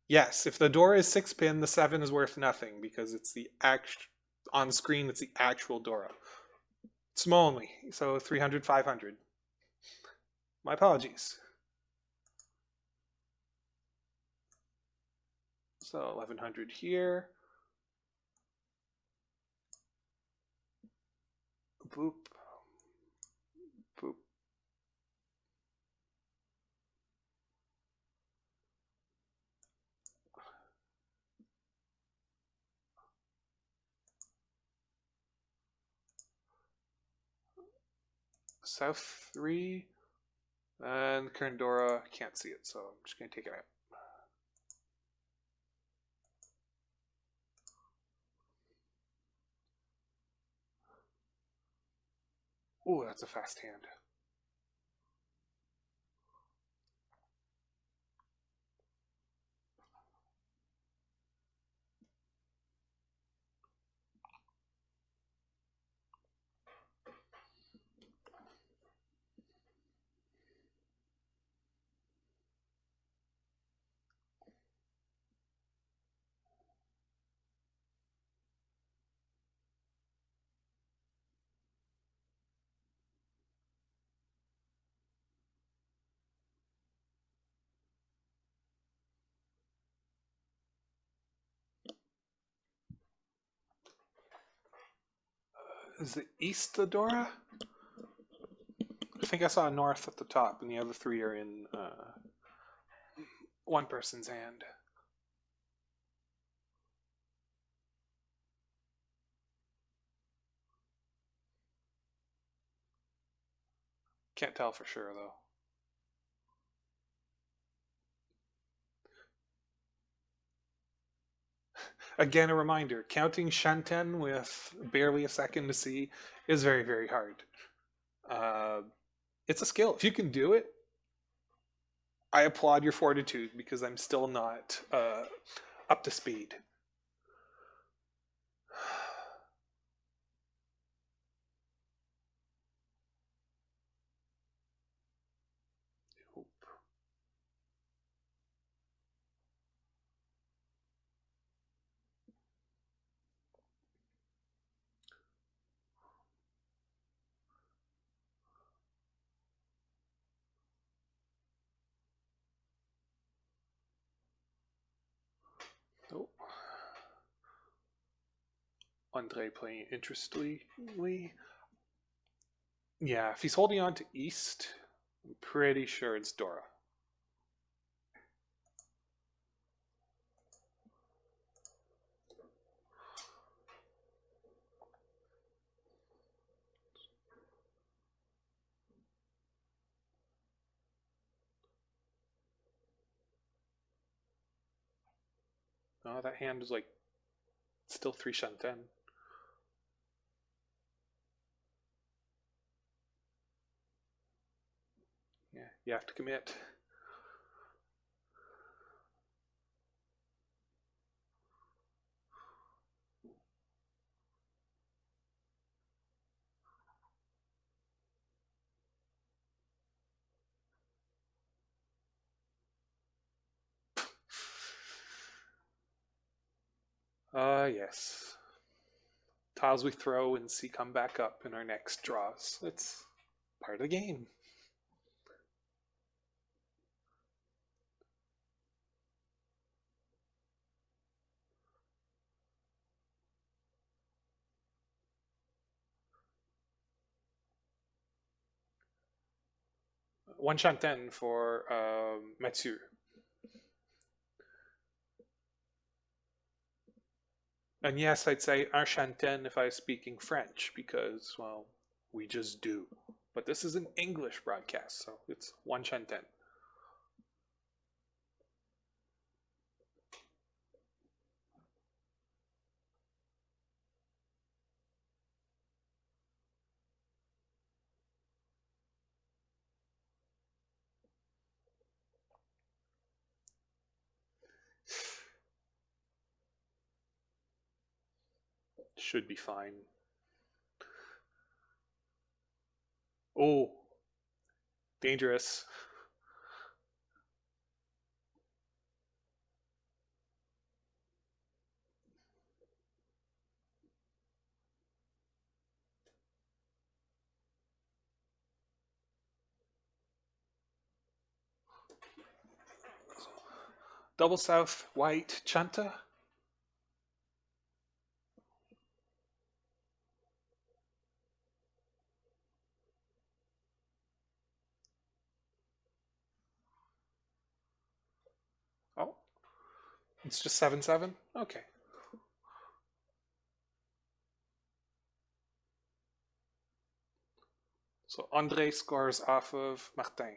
Yes, if the Dora is 6 pin, the 7 is worth nothing because it's the on screen, it's the actual Dora. Small only, so 300, 500. My apologies. So 1,100 here. Boop. Boop. South 3. And current Dora, can't see it, so I'm just going to take it out. Ooh, that's a fast hand. Is it east of Dora? I think I saw north at the top, and the other 3 are in one person's hand. Can't tell for sure, though. Again, a reminder, counting Shanten with barely a second to see is very, very hard. It's a skill. If you can do it, I applaud your fortitude because I'm still not up to speed. Ondrej playing interestingly. Yeah, if he's holding on to East, I'm pretty sure it's Dora. Oh, that hand is like still 3 shanten. Yeah, you have to commit. Yes. Tiles we throw and see come back up in our next draws. It's part of the game. One shanten for Mathieu. And yes, I'd say un shanten if I was speaking French because, well, we just do. But this is an English broadcast, so it's one shanten. Should be fine. Oh, dangerous. Double south, white, chanta. Oh, it's just 7-7? Okay. So Ondrej scores off of Martijn.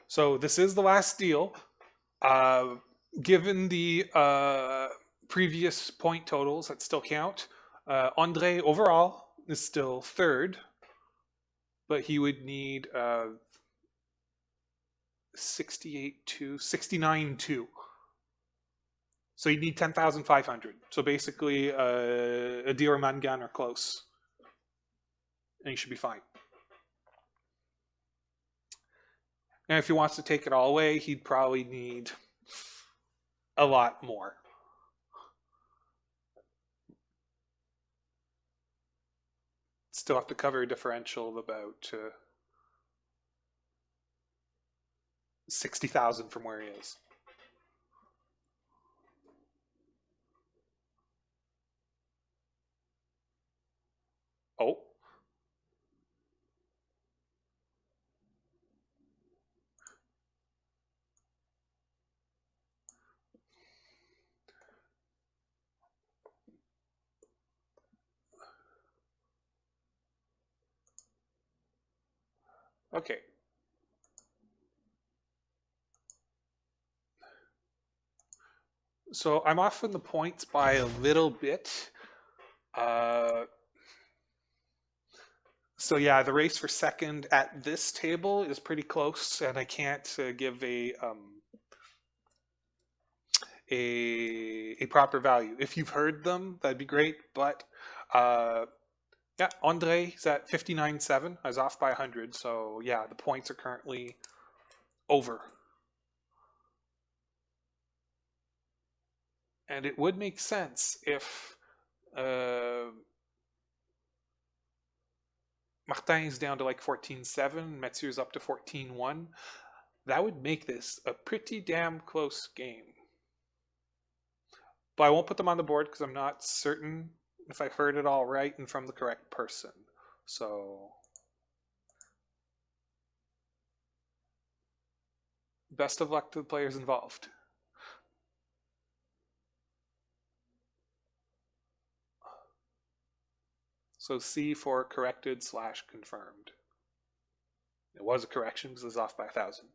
So this is the last deal. Uh, Given the previous point totals that still count, Ondrej overall is still third, but he would need 68-2, 69-2. So you need 10,500. So basically, a deal or mangan are close, and you should be fine. And if he wants to take it all away, he'd probably need a lot more. Still have to cover a differential of about 60,000 from where he is. Oh. Okay. So I'm off in the points by a little bit. So yeah, the race for second at this table is pretty close, and I can't give a proper value. If you've heard them, that'd be great. But yeah, Ondrej is at 59.7. I was off by 100. So yeah, the points are currently over. And it would make sense if Martijn is down to like 14.7, Mathieu is up to 14.1. That would make this a pretty damn close game. But I won't put them on the board because I'm not certain if I've heard it all right and from the correct person. So best of luck to the players involved. So C for corrected / confirmed. It was a correction because it was off by 1,000.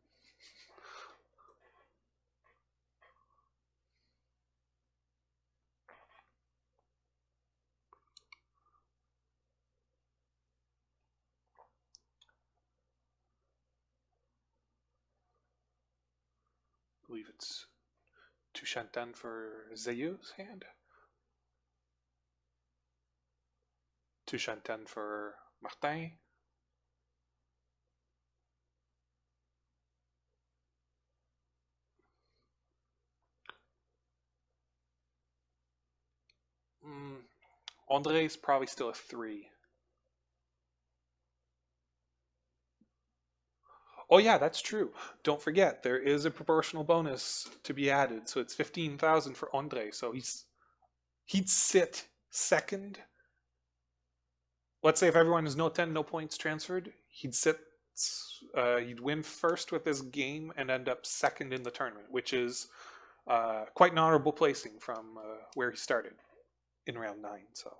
I believe it's Chuuren for Zeyu's hand. Chuuren for Martijn. Ondrej is probably still a 3. Oh yeah, that's true. Don't forget, there is a proportional bonus to be added. So it's 15,000 for Ondrej. So he'd sit second. Let's say if everyone is no 10, no points transferred, he'd win first with this game and end up second in the tournament, which is quite an honorable placing from where he started in round 9. So,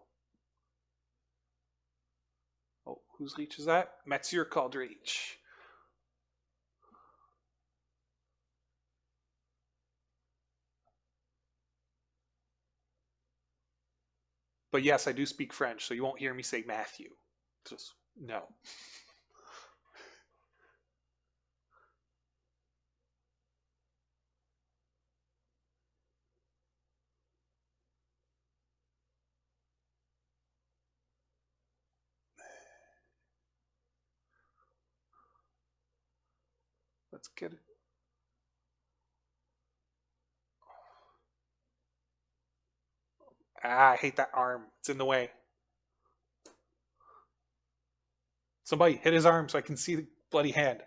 oh, whose reach is that? Mathieu called reach. But yes, I do speak French, so you won't hear me say Matthew. Just no. Let's get it. Ah, I hate that arm. It's in the way. Somebody hit his arm so I can see the bloody hand.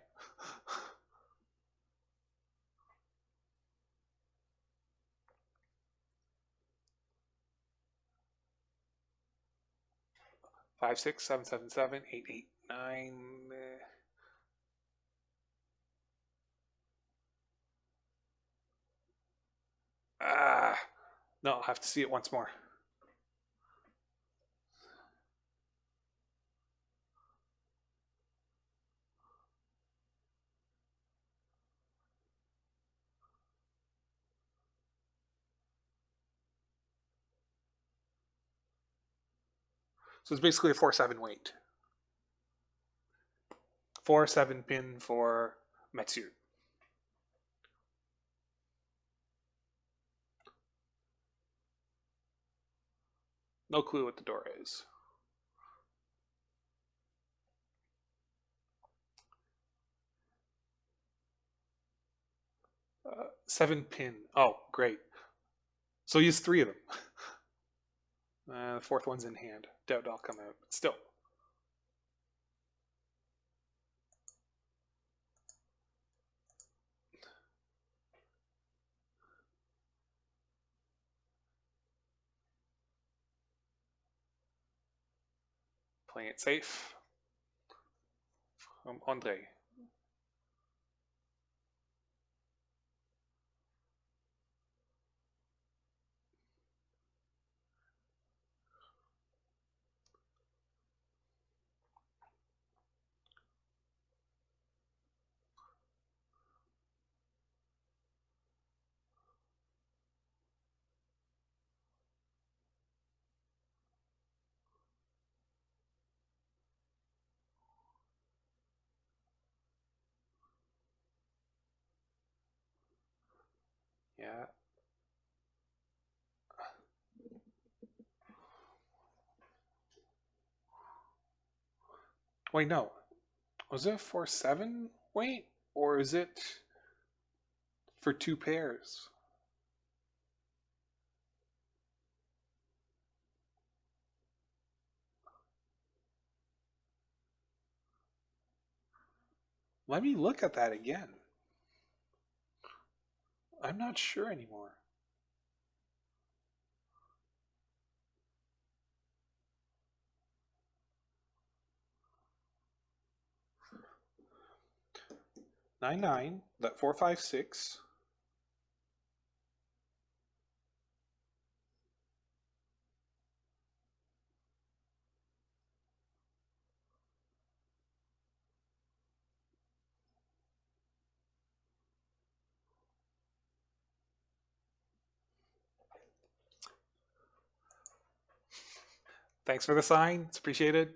Five, 6, 7, 7, 7, 8, 8, 9. Ah, no, I'll have to see it once more. So it's basically a 4-7 weight. 4-7 pin for Mathieu. No clue what the door is. Uh, 7 pin. Oh, great. So he has 3 of them. The 4th one's in hand. Doubt I'll come out, but still. Playing it safe. From Ondrej. Wait, no. Was it 4-7 weight? Or is it for 2 pairs? Let me look at that again. I'm not sure anymore. Nine, that 456. Thanks for the sign. It's appreciated.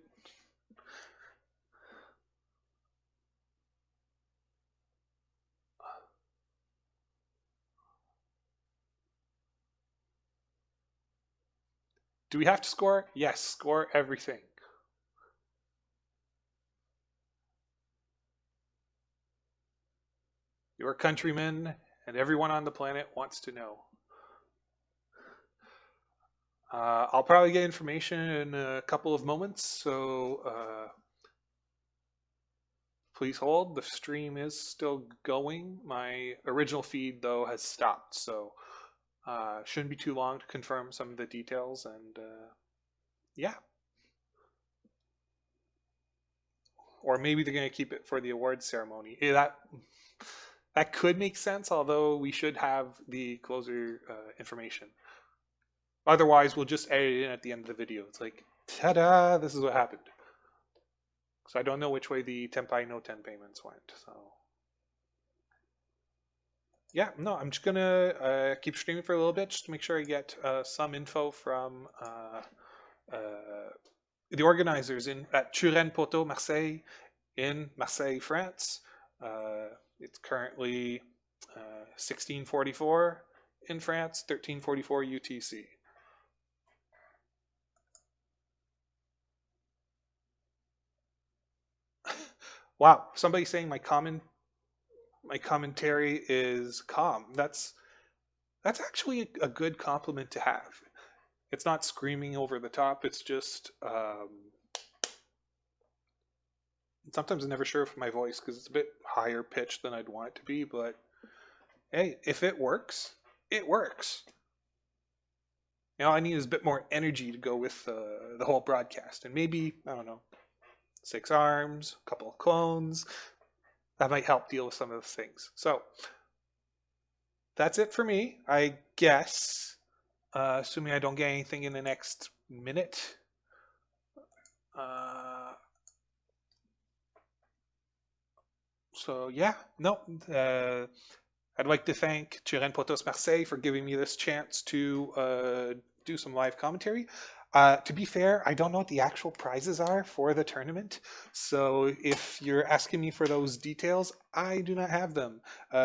Do we have to score? Yes, score everything. Your countrymen and everyone on the planet wants to know. I'll probably get information in a couple of moments, so please hold. The stream is still going. My original feed, though, has stopped, so shouldn't be too long to confirm some of the details, and yeah. Or maybe they're going to keep it for the awards ceremony. That could make sense, although we should have the closer information. Otherwise, we'll just edit it in at the end of the video. It's like, ta-da, this is what happened. So I don't know which way the Tenpai no Ten payments went. So yeah, no, I'm just gonna keep streaming for a little bit just to make sure I get some info from the organizers at Chuuren Poteau Marseille in Marseille, France. It's currently 1644 in France, 1344 UTC. Wow, somebody's saying my commentary is calm. That's actually a good compliment to have. It's not screaming over the top. It's just sometimes I'm never sure if my voice, because it's a bit higher pitched than I'd want it to be. But hey, if it works, it works. You know, all I need is a bit more energy to go with the whole broadcast, and maybe, I don't know, 6 arms, a couple of clones. That might help deal with some of those things. So that's it for me, I guess. Assuming I don't get anything in the next minute. So yeah, no. I'd like to thank Chuuren Potos Marseille for giving me this chance to do some live commentary. To be fair, I don't know what the actual prizes are for the tournament, so if you're asking me for those details, I do not have them.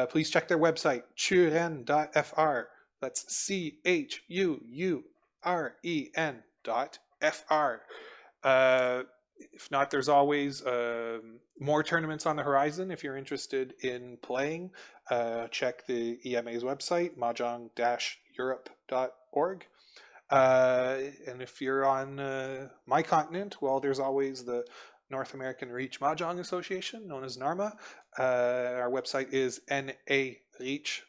Please check their website, chuuren.fr. That's CHUUREN.fr. If not, there's always more tournaments on the horizon. If you're interested in playing, check the EMA's website, mahjong-europe.org. And if you're on my continent, well, there's always the North American Reach Mahjong Association, known as NARMA. Our website is NARIichi,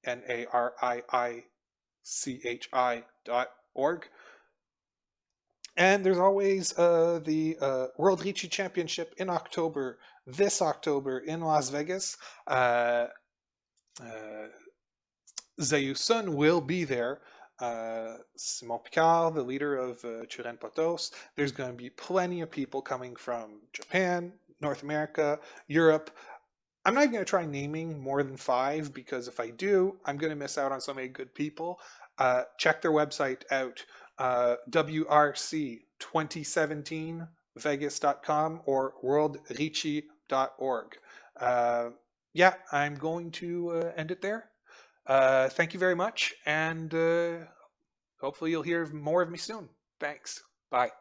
NARIICHI.org. And there's always the World Riichi Championship in October, this October in Las Vegas. Zeyu will be there. Simon Picard, the leader of Chuuren Potos. There's going to be plenty of people coming from Japan, North America, Europe. I'm not even going to try naming more than 5 because if I do, I'm going to miss out on so many good people. Check their website out, WRC2017Vegas.com or worldriichi.org. Yeah, I'm going to end it there. Thank you very much, and hopefully you'll hear more of me soon. Thanks. Bye.